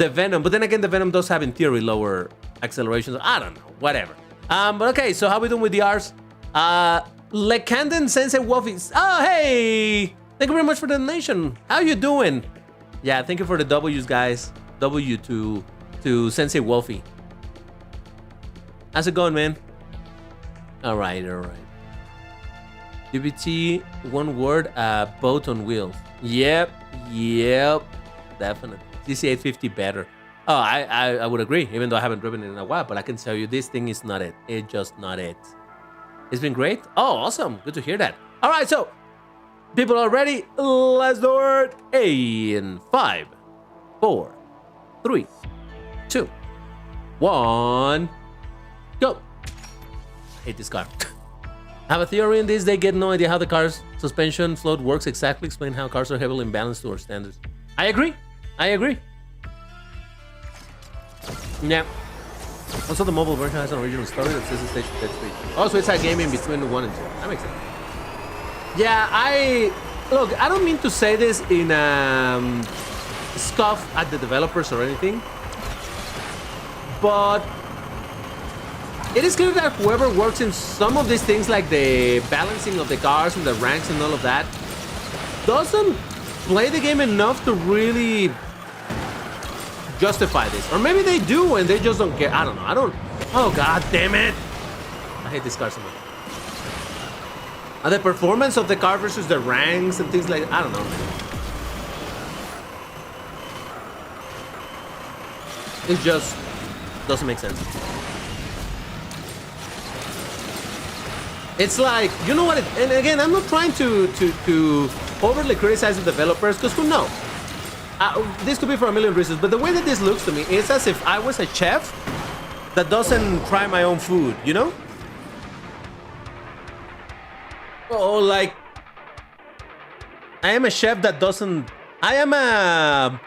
Venom, but then again, the Venom does have, in theory, lower accelerations. I don't know, whatever. But okay, so how we doing with the R's? Lekanden Sensei Wolfies. Oh, hey! Thank you very much for the donation. How you doing? Yeah, thank you for the W's, guys. W to Sensei Wolfie. How's it going, man? All right, all right. DBT, one word, boat on wheels. Yep, definitely. CC850 better. Oh, I would agree, even though I haven't driven it in a while, but I can tell you this thing is not it. It's just not it. It's been great. Oh, awesome. Good to hear that. All right, so people are ready. Let's do it. In 5, 4, 3, 2, 1, go. I hate this car. I have a theory in this. They get no idea how the car's suspension float works exactly. Explain how cars are heavily imbalanced to our standards. I agree. Yeah. Also, the mobile version has an original story that says it's stage to stage. Also, it's a game in between 1 and 2. That makes sense. Yeah, look, I don't mean to say this in scoff at the developers or anything, but it is clear that whoever works in some of these things, like the balancing of the cars and the ranks and all of that, doesn't play the game enough to really justify this. Or maybe they do and they just don't care. I don't know. Oh, god damn it. I hate this car so much. And the performance of the car versus the ranks and things like that, I don't know, man. It just doesn't make sense. It's like, you know what, and again, I'm not trying to overly criticize the developers, because who knows? This could be for a million reasons, but the way that this looks to me is as if I was a chef that doesn't try my own food, you know? Oh, like, I am a chef that doesn't... I am a...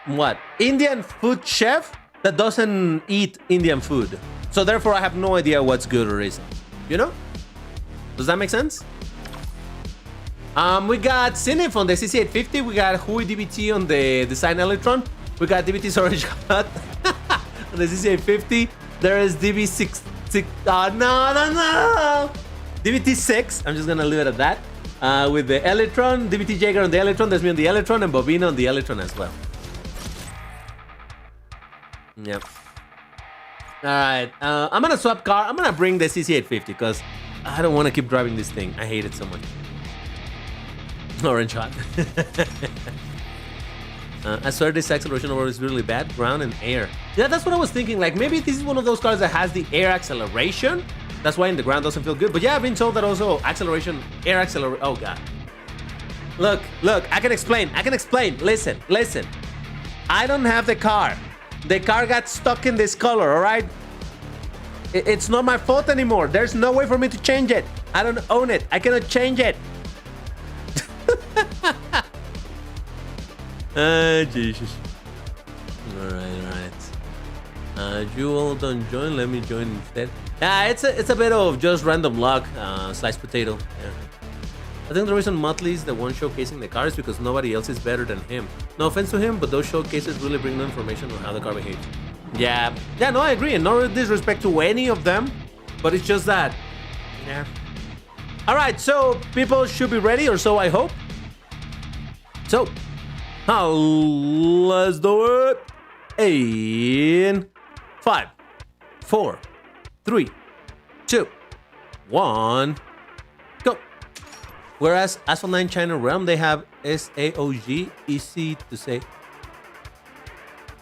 what? Indian food chef that doesn't eat Indian food. So therefore, I have no idea what's good or isn't, you know? Does that make sense? We got Cinef on the CC850. We got Hui DBT on the Design Electron. We got DBT's Orange Cut on the CC850. There is DB6. No. DBT6. I'm just gonna leave it at that. With the Electron, DBT Jaeger on the Electron. There's me on the Electron and Bobina on the Electron as well. Yep. All right. I'm gonna swap car. I'm gonna bring the CC850 because I don't want to keep driving this thing. I hate it so much. Orange hot. I swear this acceleration over is really bad. Ground and air. Yeah, that's what I was thinking. Like, maybe this is one of those cars that has the air acceleration. That's why in the ground doesn't feel good. But yeah, I've been told that also acceleration, air acceleration. Oh, God. Look. I can explain. Listen. I don't have the car. The car got stuck in this color, all right? It's not my fault anymore. There's no way for me to change it. I don't own it. I cannot change it. Jesus. Alright. You all don't join, let me join instead. Yeah, it's a bit of just random luck. Sliced potato. Yeah. I think the reason Motley is the one showcasing the car is because nobody else is better than him. No offense to him, but those showcases really bring no information on how the car behaves. Yeah, no, I agree, and no disrespect to any of them, but it's just that, yeah. All right, so people should be ready, or so I hope. So, let's do it. In 5, 4, 3, 2, 1, go. Whereas Asphalt 9 China Realm, they have SAOG, easy to say.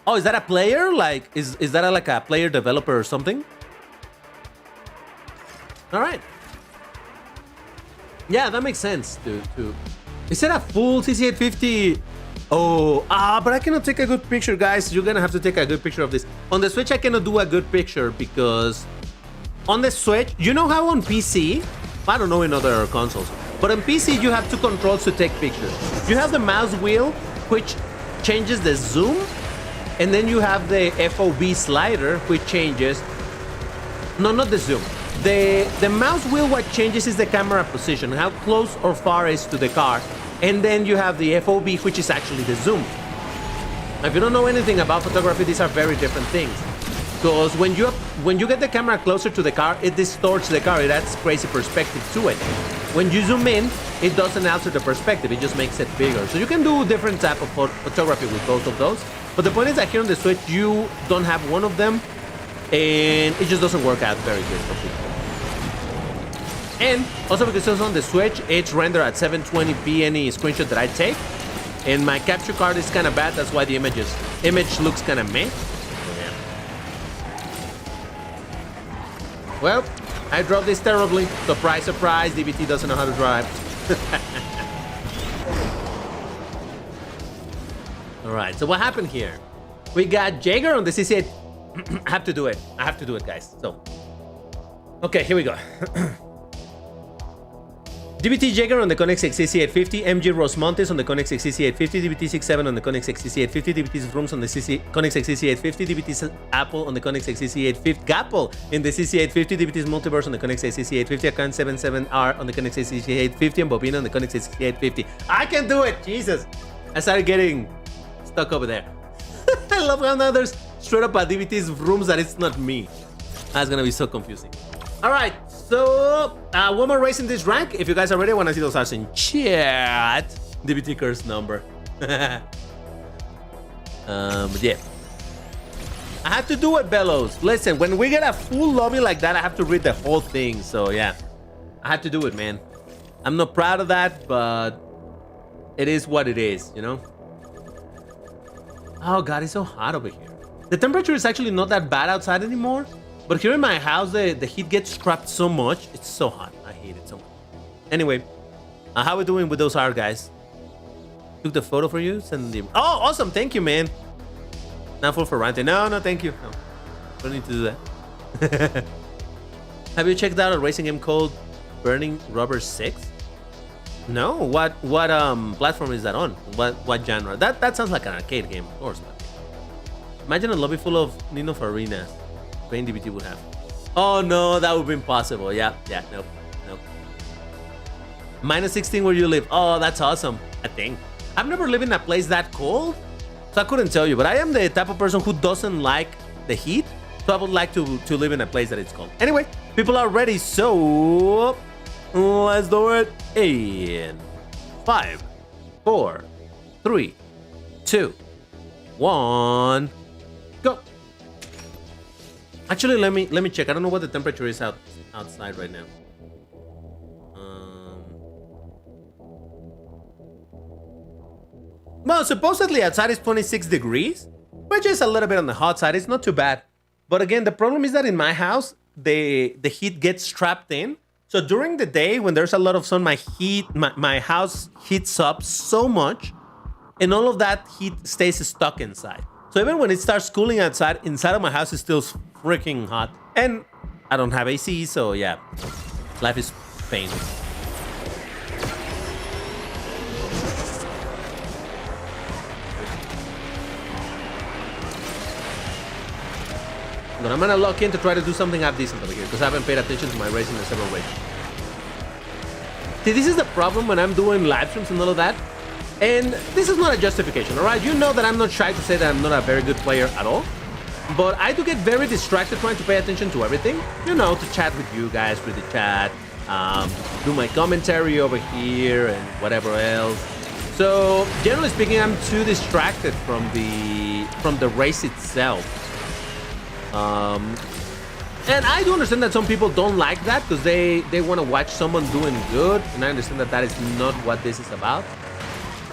Oh, is that a player? Like, is that like a player developer or something? All right. Yeah, that makes sense. Is it a full CC850? Oh, but I cannot take a good picture, guys. You're gonna have to take a good picture of this. On the Switch, I cannot do a good picture because on the Switch, you know how on PC, I don't know in other consoles, but on PC, you have two controls to take pictures. You have the mouse wheel, which changes the zoom, and then you have the FOV slider, which changes, no, not the zoom. The mouse wheel, what changes is the camera position, how close or far is to the car. And then you have the FOV, which is actually the zoom. Now, if you don't know anything about photography, these are very different things. Because when you get the camera closer to the car, it distorts the car. It adds crazy perspective to it. When you zoom in, it doesn't alter the perspective. It just makes it bigger. So you can do different type of photography with both of those. But the point is that here on the Switch, you don't have one of them. And it just doesn't work out very good for people. And also because it's on the Switch, it's rendered at 720p any screenshot that I take. And my capture card is kind of bad, that's why the image looks kind of meh. Yeah. Well, I drove this terribly. Surprise, surprise, DBT doesn't know how to drive. Alright, so what happened here? We got Jaeger on the CC8. I have to do it. I have to do it, guys. So, okay, here we go. DBT Jaeger on the Koenigsegg CC850, MG Rosmontes on the Koenigsegg CC850, DBT67 on the Koenigsegg CC850, DBT's Vrooms on the Koenigsegg CC850, DBT's Apple on the Koenigsegg CC850, Gapple in the CC850, DBT's Multiverse on the Koenigsegg CC850, Akan 77R on the Koenigsegg CC850, and Bobina on the Koenigsegg CC850. I can do it! Jesus! I started getting stuck over there. I love how now there's straight up a DBT's Vrooms that it's not me. That's gonna be so confusing. Alright, so one more race in this rank. If you guys are ready, I want to see those hearts in chat. DBT curse number. Yeah. I have to do it, Bellows. Listen, when we get a full lobby like that, I have to read the whole thing. So yeah, I have to do it, man. I'm not proud of that, but it is what it is, you know? Oh God, it's so hot over here. The temperature is actually not that bad outside anymore. But here in my house, the heat gets trapped so much. It's so hot. I hate it so much. Anyway, how are we doing with those art, guys? Took the photo for you. Send them. Oh, awesome. Thank you, man. Not full for ranting. No, thank you. No, don't need to do that. Have you checked out a racing game called Burning Rubber 6? No. What platform is that on? What genre? That sounds like an arcade game, of course. But imagine a lobby full of Nino Farina. Pain DBT would have. Oh no, that would be impossible. Yeah, nope. Minus 16 where you live. Oh, that's awesome. I think. I've never lived in a place that cold, so I couldn't tell you. But I am the type of person who doesn't like the heat, so I would like to live in a place that it's cold. Anyway, people are ready, so let's do it in 5, 4, 3, 2, 1, go. Actually, let me check. I don't know what the temperature is outside right now. Well, supposedly outside is 26 degrees, which is a little bit on the hot side. It's not too bad. But again, the problem is that in my house, the heat gets trapped in. So during the day, when there's a lot of sun, my house heats up so much, and all of that heat stays stuck inside. So even when it starts cooling outside, inside of my house is still freaking hot. And I don't have AC, so yeah, life is pain. But I'm gonna lock in to try to do something half decent over here, because I haven't paid attention to my racing in several ways. See, this is the problem when I'm doing live streams and all of that. And this is not a justification, all right? You know that I'm not shy to say that I'm not a very good player at all. But I do get very distracted trying to pay attention to everything. You know, to chat with you guys, with the chat, do my commentary over here and whatever else. So, generally speaking, I'm too distracted from the race itself. And I do understand that some people don't like that because they want to watch someone doing good. And I understand that that is not what this is about.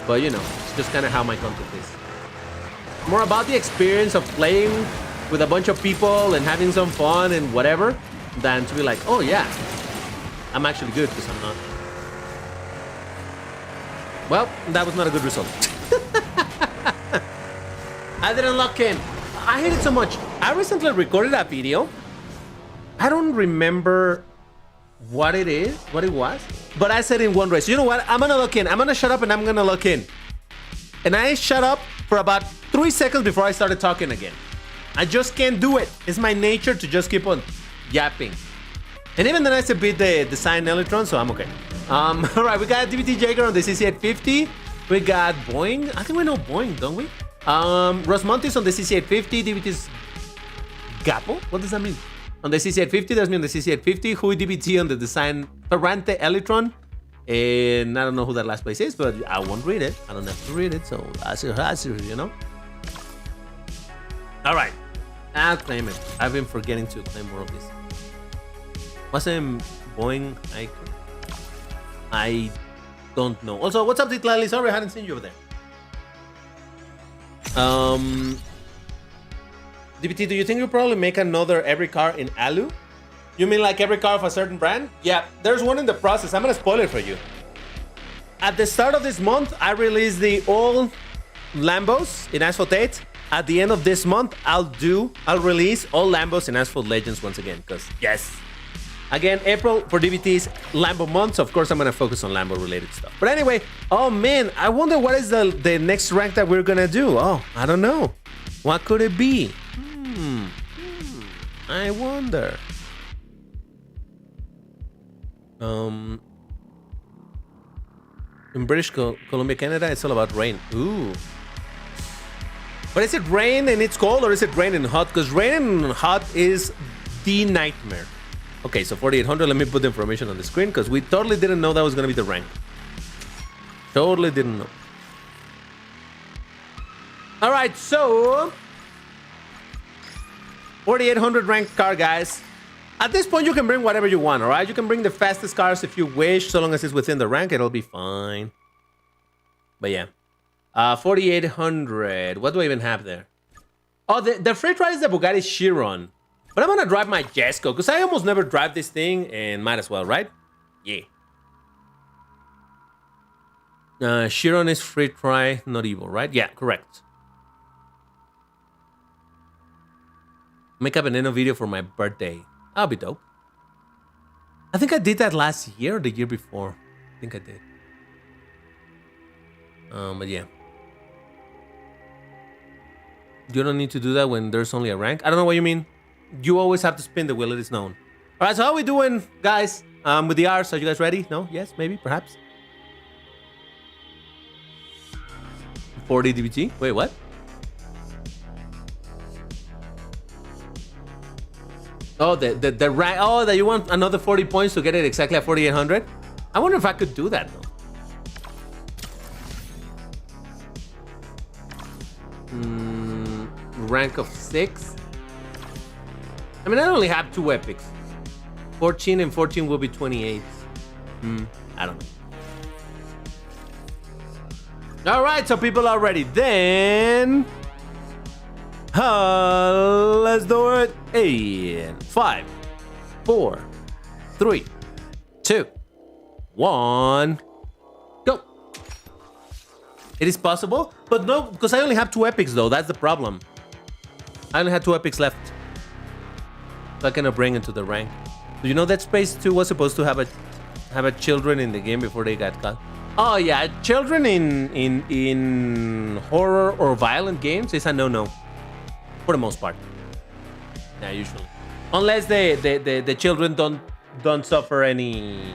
But, you know, it's just kind of how my content is. More about the experience of playing with a bunch of people and having some fun and whatever than to be like, oh, yeah, I'm actually good because I'm not. Well, that was not a good result. I didn't lock in. I hate it so much. I recently recorded a video. I don't remember what it was, but I said in one race, you know what? I'm gonna lock in. I'm gonna shut up and I'm gonna lock in. And I shut up for about 3 seconds before I started talking again. I just can't do it. It's my nature to just keep on yapping. And even then I said beat the design Electron, so I'm okay. All right, we got DBT Jaeger on the CC850. We got Boeing. I think we know Boeing, don't we? Rosmontis on the CC850. DBT's Gapo. What does that mean? On the CC850, that's me on the CC850. Hui DBT on the design Ferrante Electron. And I don't know who that last place is, but I won't read it. I don't have to read it, so Asir, you know? All right, I'll claim it. I've been forgetting to claim more of this. Wasn't Boeing? I don't know. Also, what's up, Titlali? Sorry, I hadn't seen you over there. DBT, do you think you'll probably make another every car in Alu? You mean like every car of a certain brand? Yeah, there's one in the process. I'm gonna spoil it for you. At the start of this month, I released the all Lambos in Asphalt 8. At the end of this month, I'll release all Lambos in Asphalt Legends once again, because yes. Again, April for DBT's Lambo month, so of course I'm gonna focus on Lambo related stuff. But anyway, oh man, I wonder what is the next rank that we're gonna do. Oh, I don't know. What could it be? I wonder. In British Columbia, Canada, it's all about rain. Ooh. But is it rain and it's cold, or is it rain and hot? Because rain and hot is the nightmare. Okay, so 4800, let me put the information on the screen because we totally didn't know that was going to be the rank. Totally didn't know. All right, so 4800 ranked car, guys. At this point, you can bring whatever you want, all right? You can bring the fastest cars if you wish, so long as it's within the rank, it'll be fine. But yeah. 4800. What do I even have there? Oh, the free try is the Bugatti Chiron. But I'm gonna drive my Jesco, because I almost never drive this thing, and might as well, right? Yeah. Chiron is free try, not evil, right? Yeah, correct. Make a Veneno video for my birthday. That'll be dope. I think I did that last year or the year before. I think I did. But yeah. You don't need to do that when there's only a rank. I don't know what you mean. You always have to spin the wheel, it is known. All right, so how are we doing, guys? With the R's, are you guys ready? No? Yes? Maybe? Perhaps? 40 DBT? Wait, what? Oh, the rank. Oh, that you want another 40 points to get it exactly at 4800? I wonder if I could do that, though. Rank of 6. I mean, I only have 2 epics. 14 and 14 will be 28. I don't know. All right, so people are ready. Then, let's do it. In 5, 4, 3, 2, 1, go. It is possible, but no, because I only have 2 epics though. That's the problem. I only had 2 epics left. So I cannot bring it to the rank. Do you know that Space 2 was supposed to have a children in the game before they got cut? Oh yeah, children in horror or violent games is a no-no. For the most part. Yeah, usually. Unless the children don't suffer any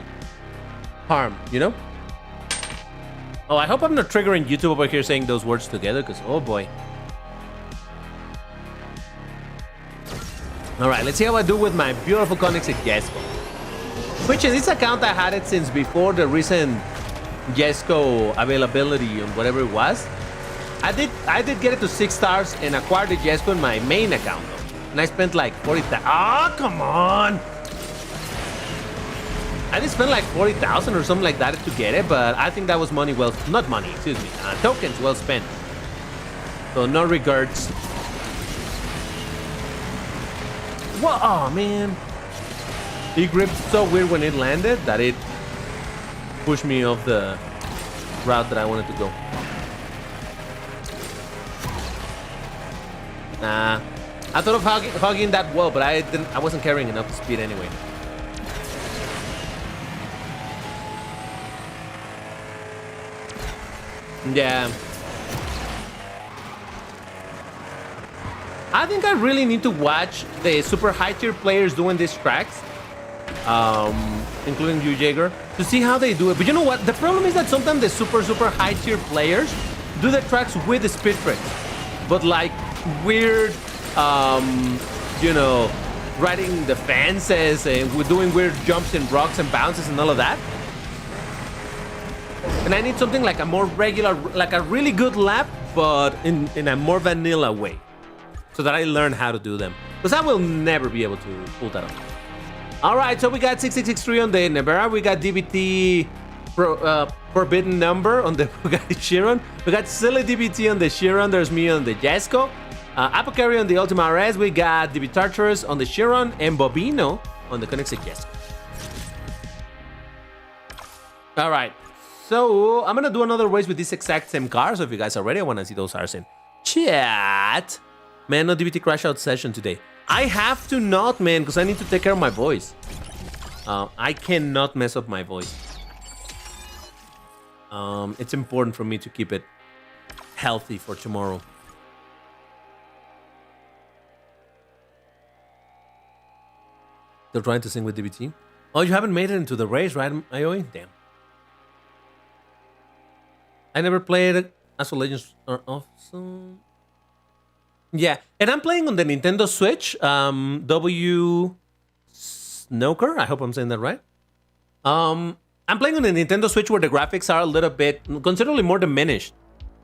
harm, you know? Oh, I hope I'm not triggering YouTube over here saying those words together, because oh boy. All right, let's see how I do with my beautiful Koenigsegg Jesko. Which in this account, I had it since before the recent Jesko availability and whatever it was. I did get it to 6 stars and acquired the Jesko in my main account though. And I spent like 40,000. Oh, come on! I did spend like 40,000 or something like that to get it, but I think that was money well, not money, excuse me, tokens well spent. So no regrets. Whoa, oh man. It gripped so weird when it landed that it pushed me off the route that I wanted to go. Nah, I thought of hugging that wall, but I wasn't carrying enough speed anyway. Yeah. I think I really need to watch the super high tier players doing these tracks, including you, Jaeger, to see how they do it. But you know what? The problem is that sometimes the super high tier players do the tracks with the speed tricks, but like weird, you know, riding the fences and we're doing weird jumps and rocks and bounces and all of that. And I need something like a more regular, like a really good lap, but in a more vanilla way, so that I learn how to do them. Because I will never be able to pull that off. All right, so we got 6663 on the Nevera. We got DBT Forbidden Number on the Bugatti Chiron. We got Silly DBT on the Chiron. There's me on the Jesko. Apothecary on the Ultima RS. We got DB Tartarus on the Chiron. And Bobino on the Koenigsegg Jesko. All right. So I'm gonna do another race with this exact same car. So if you guys are ready, I want to see those cars in chat. Man, no DBT crash out session today. I have to not, man, because I need to take care of my voice. I cannot mess up my voice. It's important for me to keep it healthy for tomorrow. They're trying to sing with DBT. Oh, you haven't made it into the race, right, IOE? Damn. I never played Asphalt Legends are awesome. Yeah, and I'm playing on the Nintendo Switch. W Snooker. I hope I'm saying that right. I'm playing on the Nintendo Switch where the graphics are a little bit considerably more diminished.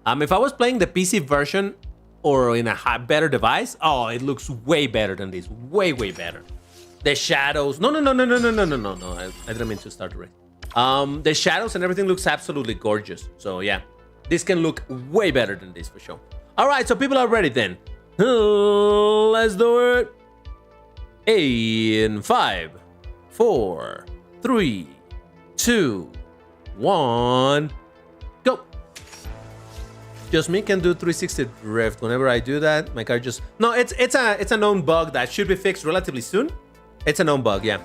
If I was playing the PC version or in a better device, oh, it looks way better than this. Way better. The shadows. No. I didn't mean to start the race. The shadows and everything looks absolutely gorgeous. So yeah, this can look way better than this for sure. All right, so people are ready then. Let's do it. In 5, 4, 3, 2, 1, go. Just me can do 360 drift. Whenever I do that, my car just it's a known bug that should be fixed relatively soon. It's a known bug, yeah.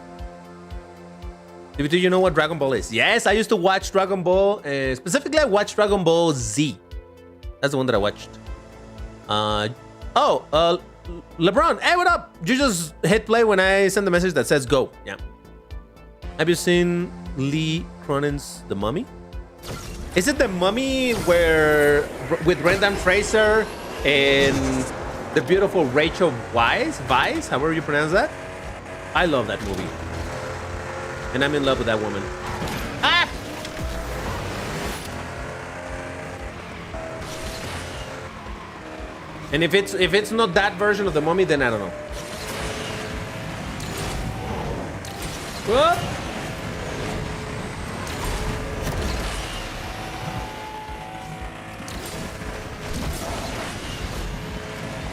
Do you know what Dragon Ball is? Yes, I used to watch Dragon Ball. Specifically, I watched Dragon Ball Z. That's the one that I watched. LeBron, hey, what up? You just hit play when I send the message that says go. Yeah. Have you seen Lee Cronin's The Mummy? Is it The Mummy where with Brendan Fraser and the beautiful Rachel Weisz, however you pronounce that? I love that movie. And I'm in love with that woman. Ah! And if it's not that version of The Mummy, then I don't know. Whoop!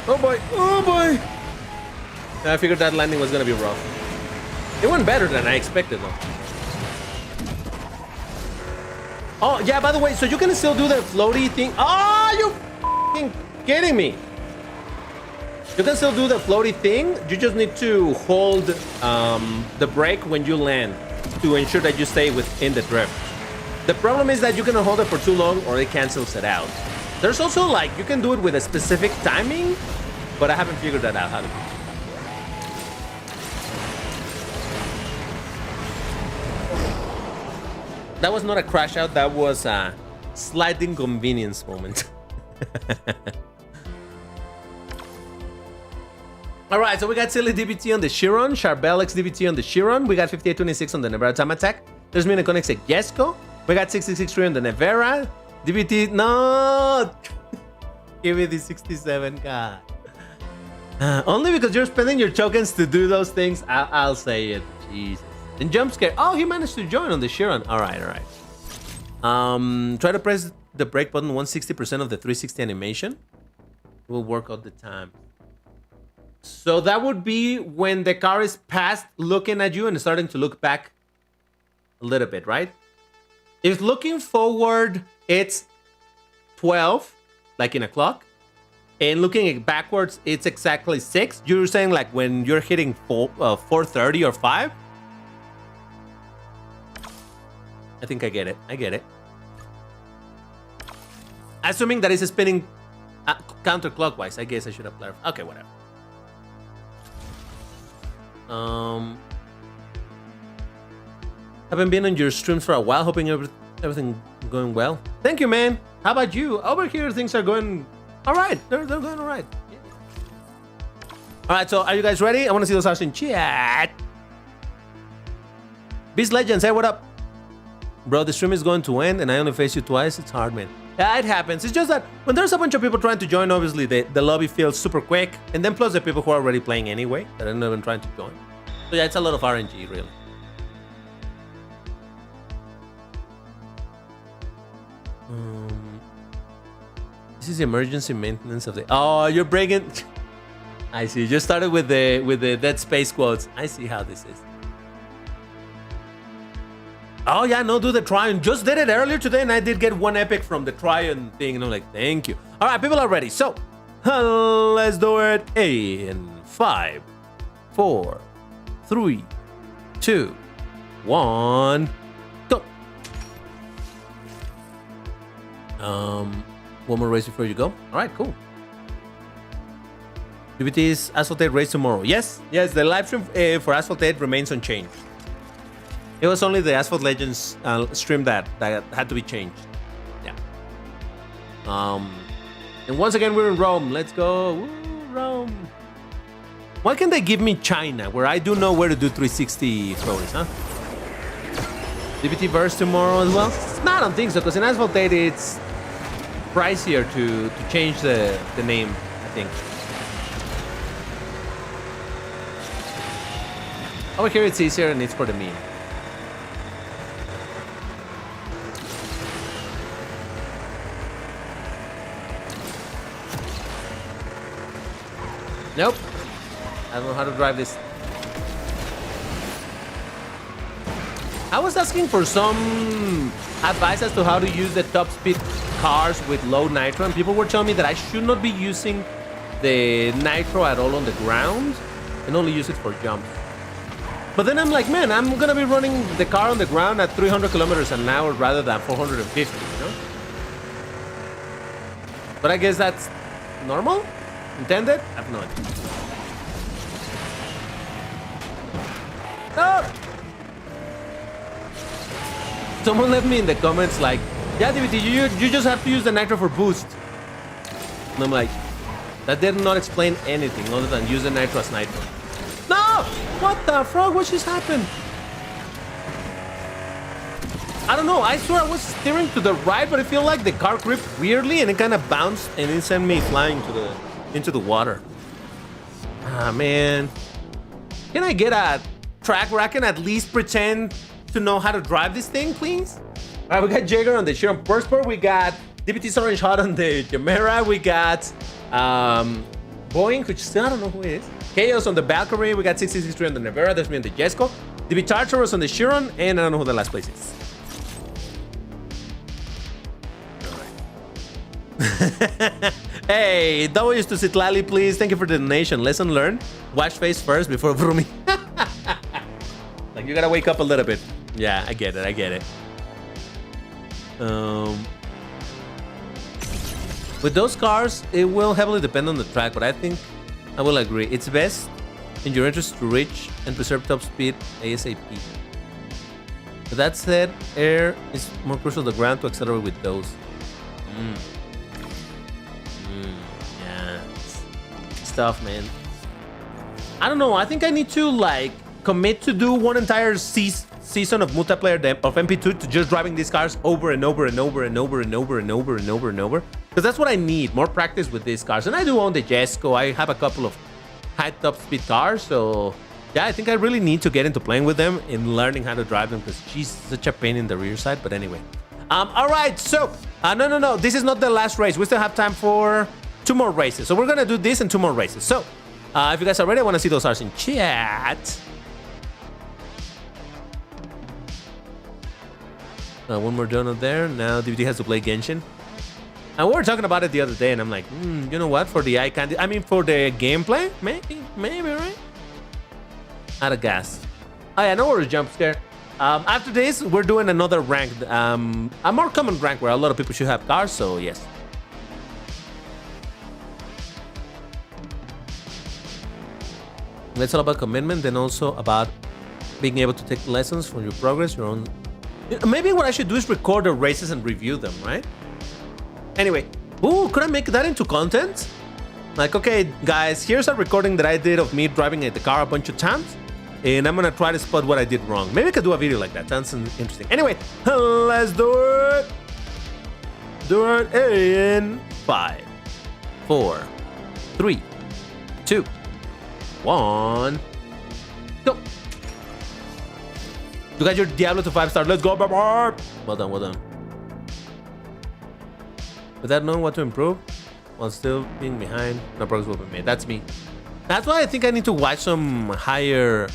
Oh boy! Oh boy! I figured that landing was gonna be rough. It went better than I expected, though. Oh, yeah, by the way, so you can still do the floaty thing. Oh, you f***ing kidding me. You can still do the floaty thing. You just need to hold the brake when you land to ensure that you stay within the drift. The problem is that you cannot hold it for too long or it cancels it out. There's also, like, you can do it with a specific timing, but I haven't figured that out how to do it. That was not a crash out. That was a slight inconvenience moment. All right, so we got Silly DBT on the Chiron, Charbel X DBT on the Chiron. We got 5826 on the Nevera Time Attack. There's Miniconix at Jesco. We got 6663 on the Nevera. DBT, no! Give me the 67, God. Only because you're spending your tokens to do those things, I'll say it. Jesus. And jump scare. Oh, he managed to join on the Chiron. All right, all right. Try to press the brake button 160% of the 360 animation. Will work out the time. So that would be when the car is past looking at you and starting to look back a little bit, right? If looking forward, it's 12, like in a clock. And looking backwards, it's exactly 6. You're saying like when you're hitting 4:30 or 5? I think I get it. I get it. Assuming that it's spinning counterclockwise, I guess I should have clarified. Okay, whatever. Haven't been on your streams for a while, hoping everything going well. Thank you, man. How about you? Over here, things are going all right. They're going all right. Yeah. All right, so are you guys ready? I want to see those hearts in chat. Beast Legends, hey, what up? Bro, the stream is going to end and I only face you twice. It's hard, man. Yeah, it happens. It's just that when there's a bunch of people trying to join, obviously the lobby feels super quick. And then plus the people who are already playing anyway, that are not even trying to join. So yeah, it's a lot of RNG, really. This is the emergency maintenance of the... Oh, you're breaking... I see. You just started with the Dead Space quotes. I see how this is. Oh yeah, no, do the Triumph. Just did it earlier today, and I did get 1 epic from the Triumph thing, and I'm like, thank you. All right, people are ready. So, let's do it. In 5, 4, 3, 2, 1, go. One more race before you go. All right, cool. DBT's Asphalt 8 race tomorrow. Yes, the live stream for Asphalt 8 remains unchanged. It was only the Asphalt Legends stream that had to be changed. Yeah. And once again, we're in Rome. Let's go. Woo, Rome. Why can't they give me China, where I do know where to do 360 throws, huh? DBT verse tomorrow as well? No, I don't think so, because in Asphalt 8, it's pricier to change the name, I think. Over here, it's easier and it's for the meme. Nope. I don't know how to drive this. I was asking for some advice as to how to use the top speed cars with low nitro, and people were telling me that I should not be using the nitro at all on the ground and only use it for jumps. But then I'm like, man, I'm gonna be running the car on the ground at 300 kilometers an hour rather than 450, you know? But I guess that's normal? Intended? I have no idea. No! Someone left me in the comments like, yeah, DBT, you just have to use the nitro for boost. And I'm like, that did not explain anything other than use the nitro as nitro. No! What the frog? What just happened? I don't know. I swear I was steering to the right, but I feel like the car gripped weirdly and it kind of bounced and it sent me flying into the water. Ah, man. Can I get a track where I can at least pretend to know how to drive this thing, please? All right, we got Jaeger on the Chiron Persport. We got DBT's Orange Hot on the Chimera. We got Boeing, which still I don't know who it is. Chaos on the Valkyrie. We got 663 on the Nevera. There's me on the Jesco. DB Tartarus on the Chiron. And I don't know who the last place is. Hey, W's to Citlali, please. Thank you for the donation. Lesson learned. Wash face first before Vrooming. Like, you gotta wake up a little bit. Yeah, I get it. I get it. With those cars, it will heavily depend on the track, but I think I will agree. It's best in your interest to reach and preserve top speed ASAP. But that said, air is more crucial to the ground to accelerate with those. Yeah. It's tough, man. I don't know. I think I need to like commit to do one entire season of multiplayer of MP2 to just driving these cars over and over and over and over and over and over and over and over. Because that's what I need, more practice with these cars. And I do own the Jesco. I have a couple of high top speed cars. So yeah, I think I really need to get into playing with them and learning how to drive them because she's such a pain in the rear side. But anyway. All right, so no. This is not the last race. We still have time for 2 more races. So we're going to do this and 2 more races. So if you guys are ready, I want to see those cars in chat. One more donut there. Now DVD has to play Genshin. And we were talking about it the other day, and I'm like, you know what? For the eye candy, I mean, for the gameplay, maybe, right? Out of gas. Oh yeah, no worries, jump scare. After this, we're doing another rank, a more common rank where a lot of people should have cars. So yes. It's all about commitment, and also about being able to take lessons from your progress, your own. Maybe what I should do is record the races and review them, right? Anyway, could I make that into content? Like, okay, guys, here's a recording that I did of me driving the car a bunch of times, and I'm gonna try to spot what I did wrong. Maybe I could do a video like that. Sounds interesting. Anyway, let's do it. Do it in 5, 4, 3, 2, 1, go. You got your Diablo to 5-star. Let's go, baby. Well done, well done. Without knowing what to improve, while still being behind, no progress will be made. That's me. That's why I think I need to watch some higher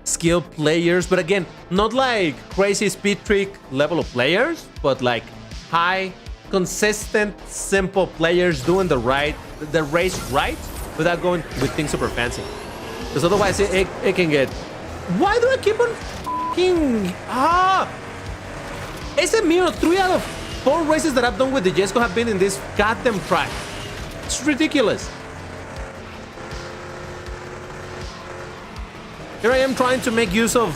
skill players, but again, not like crazy speed trick level of players, but like high, consistent, simple players doing the race right, without going with things super fancy. Because otherwise, it can get. Why do I keep on It's a mirror. 3 out of 4 races that I've done with the Jesco have been in this goddamn track. It's ridiculous. Here I am trying to make use of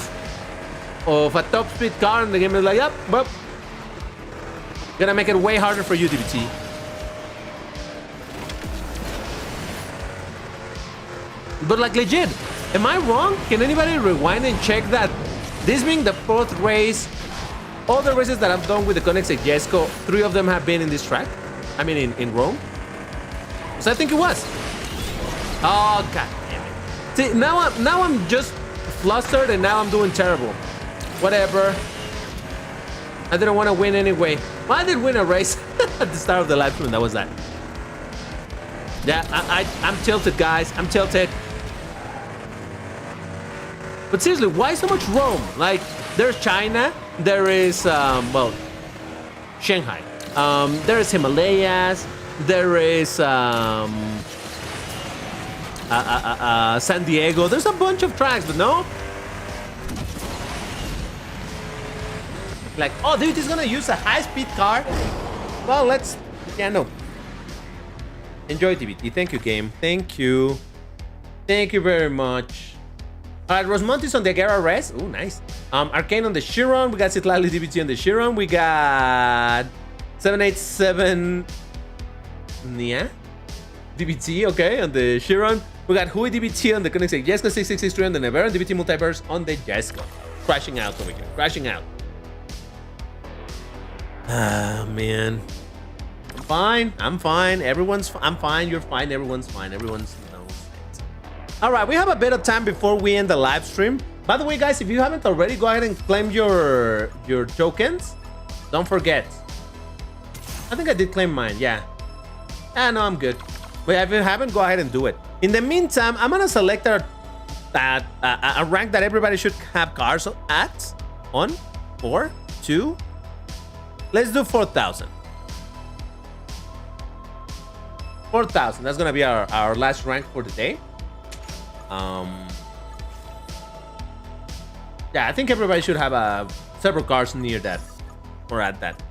a top speed car, and the game is like, yep, but gonna make it way harder for you, DBT. But like legit, am I wrong? Can anybody rewind and check that this being the 4th race, all the races that I've done with the Koenigsegg Jesco, 3 of them have been in this track? I mean in Rome. So I think it was. Oh god damn it. See, now I'm just flustered, and now I'm doing terrible. Whatever. I didn't want to win anyway. Well, I did win a race at the start of the live stream. That was that. Yeah, I'm tilted, guys. I'm tilted. But seriously, why so much Rome? Like, there's China, there is, well, Shanghai. There is Himalayas, there is San Diego. There's a bunch of tracks, but no. Like, oh, dude, he's gonna use a high-speed car. Well, let's, yeah, no. Enjoy TBT. Thank you, game. Thank you. Thank you very much. All right, Rosmontis on the Agera Res. Ooh, nice. Arcane on the Chiron. We got Citlali DBT on the Chiron. We got 787 Nia DBT, okay, on the Chiron. We got Hui DBT on the Koenigsegg Jesco, 6663 on the Nevera, and DBT Multiverse on the Jesco. Crashing out over here. Crashing out. Ah, man. I'm fine. I'm fine. I'm fine. You're fine. Everyone's fine. Everyone's all right, we have a bit of time before we end the live stream. By the way, guys, if you haven't already, go ahead and claim your tokens. Don't forget. I think I did claim mine, yeah. No, I'm good. But if you haven't, go ahead and do it. In the meantime, I'm gonna select a rank that everybody should have cars at. On 4, 2. Let's do 4,000. 4,000. That's gonna be our last rank for the day. Yeah, I think everybody should have several cars near that or at that.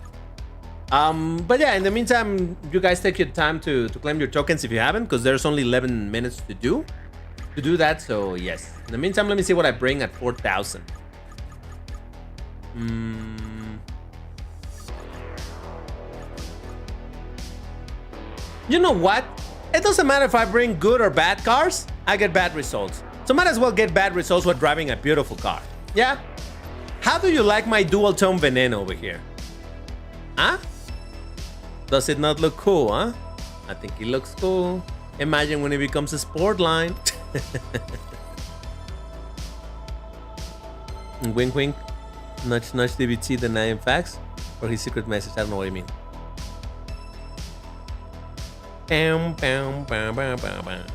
But yeah, in the meantime, you guys take your time to claim your tokens if you haven't, because there's only 11 minutes to do that. So yes, in the meantime, let me see what I bring at 4,000. You know what? It doesn't matter if I bring good or bad cars, I get bad results. So might as well get bad results while driving a beautiful car. Yeah? How do you like my dual tone Veneno over here? Huh? Does it not look cool, huh? I think it looks cool. Imagine when it becomes a sport line. Wink wink. Nudge nudge DBT denying facts. Or his secret message, I don't know what you mean. Bam, bam, bam, bam, bam, bam.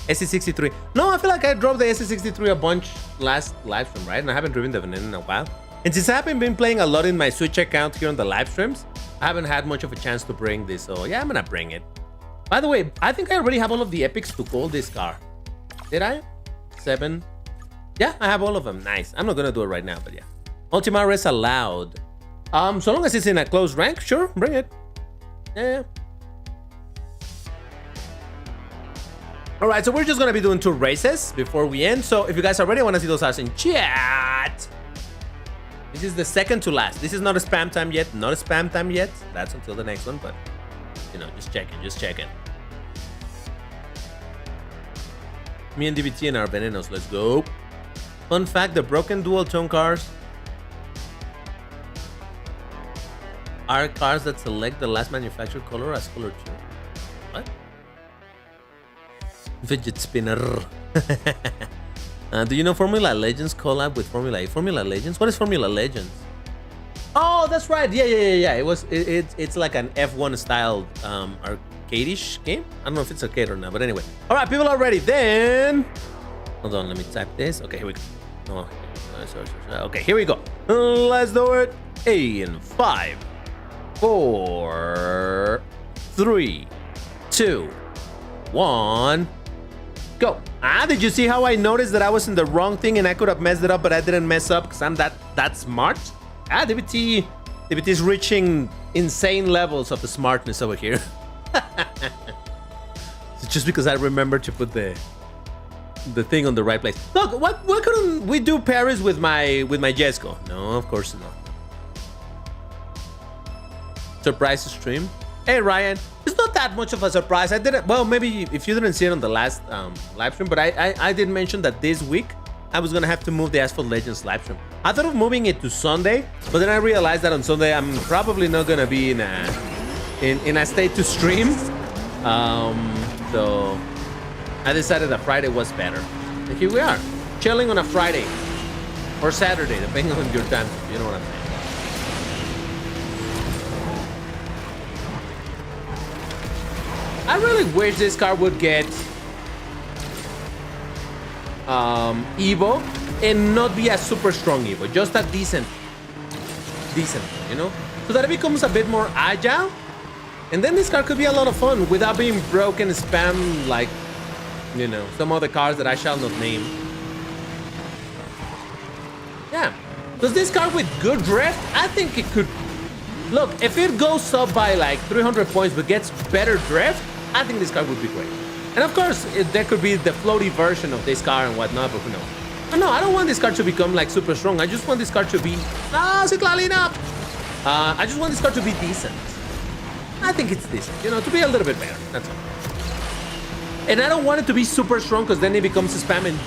SC63. No, I feel like I drove the SC63 a bunch last live stream, right? And I haven't driven the Veneno in a while. And since I haven't been playing a lot in my Switch account here on the live streams, I haven't had much of a chance to bring this. So yeah, I'm gonna bring it. By the way, I think I already have all of the epics to call this car. Did I? 7. Yeah, I have all of them. Nice. I'm not gonna do it right now, but yeah. Ultima Res allowed. So long as it's in a close rank, sure, bring it. Yeah. All right, so we're just gonna be doing 2 races before we end. So if you guys are ready, I wanna see those hearts in chat. This is the second to last. This is not a spam time yet. Not a spam time yet. That's until the next one, but you know, just checking. Me and DBT and our Venenos, let's go. Fun fact, the broken dual tone cars are cars that select the last manufactured color as color 2. What? Fidget spinner. Do you know Formula Legends collab with Formula E? Formula Legends? What is Formula Legends? Oh, that's right. Yeah. It's like an F1 style arcade-ish game. I don't know if it's arcade or not, but anyway. All right, people are ready. Then hold on, let me type this. Okay, here we go. Oh, sorry. Okay, here we go. Let's do it. In 5, 4, 3, 2, 1. Go. Did you see how I noticed that I was in the wrong thing and I could have messed it up, but I didn't mess up because I'm that smart? DBT is reaching insane levels of the smartness over here. It's just because I remember to put the thing on the right place. Look, why couldn't we do Paris with my Jesco? No, of course not. Surprise stream. Hey Ryan, it's not that much of a surprise. I didn't. Well, maybe if you didn't see it on the last live stream, but I did mention that this week I was gonna have to move the Asphalt Legends live stream. I thought of moving it to Sunday, but then I realized that on Sunday I'm probably not gonna be in a state to stream. So I decided that Friday was better. And here we are, chilling on a Friday or Saturday, depending on your time. You know what I'm saying. I really wish this car would get Evo and not be a super strong Evo, just a decent, you know, so that it becomes a bit more agile, and then this car could be a lot of fun without being broken spam like, you know, some other cars that I shall not name. Yeah, does this car with good drift? I think it could. Look, if it goes up by like 300 points but gets better drift, I think this car would be great. And of course, there could be the floaty version of this car and whatnot, but who knows? But no, I don't want this car to become like super strong. I just want this car to be... I just want this car to be decent. I think it's decent, you know, to be a little bit better, that's all. And I don't want it to be super strong because then it becomes a spam and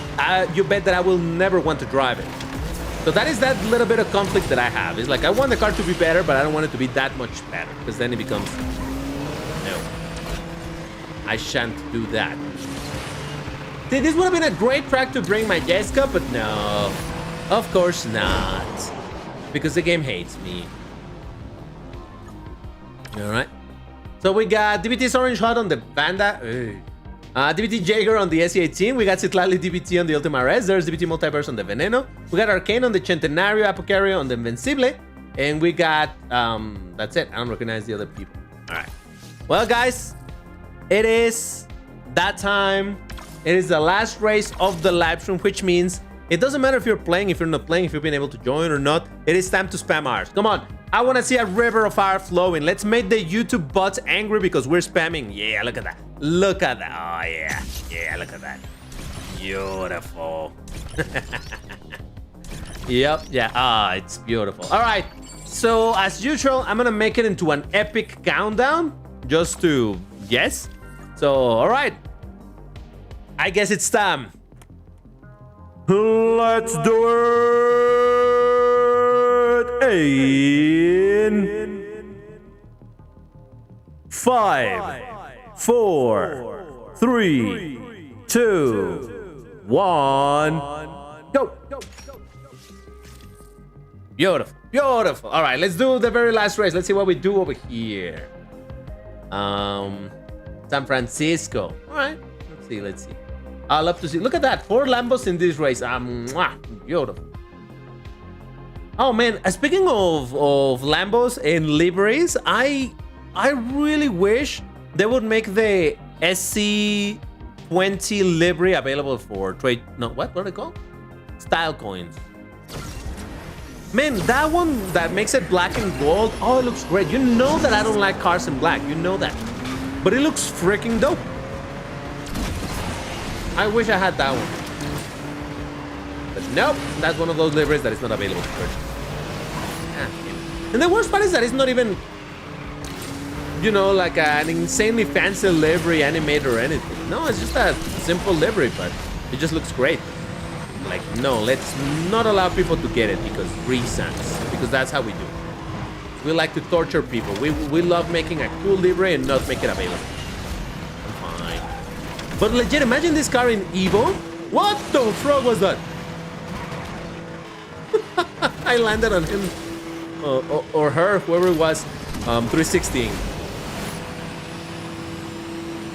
you bet that I will never want to drive it. So that is that little bit of conflict that I have. It's like I want the car to be better, but I don't want it to be that much better because then it becomes... No. I shan't do that. See, this would have been a great track to bring my Jesco, but no. Of course not. Because the game hates me. Alright. So we got DBT's Orange Hot on the Vanda. DBT Jaeger on the SE18. We got Citlali DBT on the Ultima Res. There's DBT Multiverse on the Veneno. We got Arcane on the Centenario, Apocario on the Invincible. And we got, that's it. I don't recognize the other people. Alright. Well, guys, it is that time. It is the last race of the live stream, which means it doesn't matter if you're playing, if you're not playing, if you've been able to join or not. It is time to spam ours. Come on. I want to see a river of fire flowing. Let's make the YouTube bots angry because we're spamming. Yeah, look at that. Look at that. Oh, yeah. Yeah, look at that. Beautiful. Yep, yeah. Ah, it's beautiful. All right. So, as usual, I'm gonna make it into an epic countdown just to guess. So, all right. I guess it's time. Let's do it in 5, 4, 3, 2, 1, go. Beautiful, beautiful. All right, let's do the very last race. Let's see what we do over here. San Francisco. All right, let's see. I love to see. Look at that, 4 Lambos in this race. Beautiful. Oh man, speaking of Lambos and liveries, I really wish they would make the SC20 livery available for trade. No, what are they called? Style coins. Man, that one that makes it black and gold. Oh, it looks great. You know that I don't like cars in black. You know that. But it looks freaking dope. I wish I had that one. But nope, that's one of those liveries that is not available to purchase. And the worst part is that it's not even, you know, like an insanely fancy livery animated or anything. No, it's just a simple livery, but it just looks great. Like, no, let's not allow people to get it because that's how we do. We like to torture people. We love making a cool livery and not make it available. Fine. But legit, imagine this car in Evo. What the frog was that? I landed on him or her, whoever it was, 316.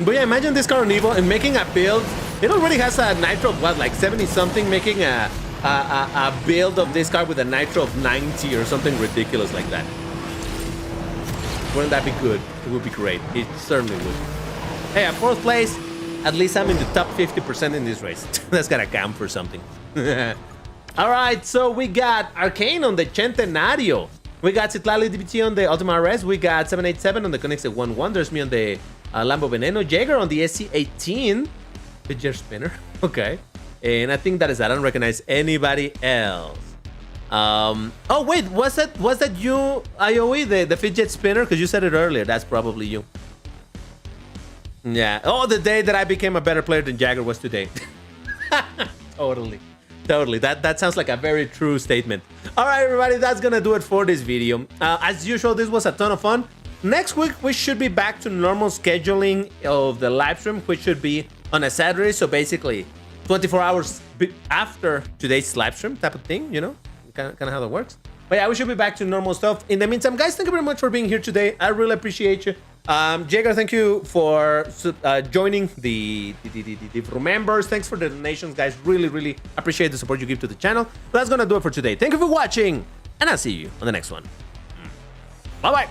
But yeah, imagine this car on Evo and making a build. It already has a nitro of what, like 70 something, making a build of this car with a nitro of 90 or something ridiculous like that. Wouldn't that be good? It would be great. It certainly would. Hey, at 4th place, at least I'm in the top 50% in this race. That's gotta count for something. All right, so we got Arcane on the Centenario. We got Citlali DBT on the Ultima RS. We got 787 on the Koenigsegg 11. There's me on the Lambo Veneno. Jaeger on the SC18. Fidget spinner. Okay. And I think that is that. I don't recognize anybody else. Oh, wait. Was that you, IOE, the fidget spinner? Because you said it earlier. That's probably you. Yeah. Oh, the day that I became a better player than Jagger was today. Totally. That sounds like a very true statement. All right, everybody. That's going to do it for this video. As usual, this was a ton of fun. Next week, we should be back to normal scheduling of the live stream, which should be on a Saturday. So basically, 24 hours after today's live stream type of thing, you know, kind of how that works. But yeah, we should be back to normal stuff. In the meantime, guys, thank you very much for being here today. I really appreciate you. Jaeger, thank you for joining the Vroomembers. Thanks for the donations, guys. Really appreciate the support you give to the channel. But that's going to do it for today. Thank you for watching, and I'll see you on the next one. Bye-bye.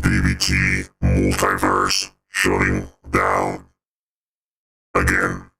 DVT multiverse shutting down. Again.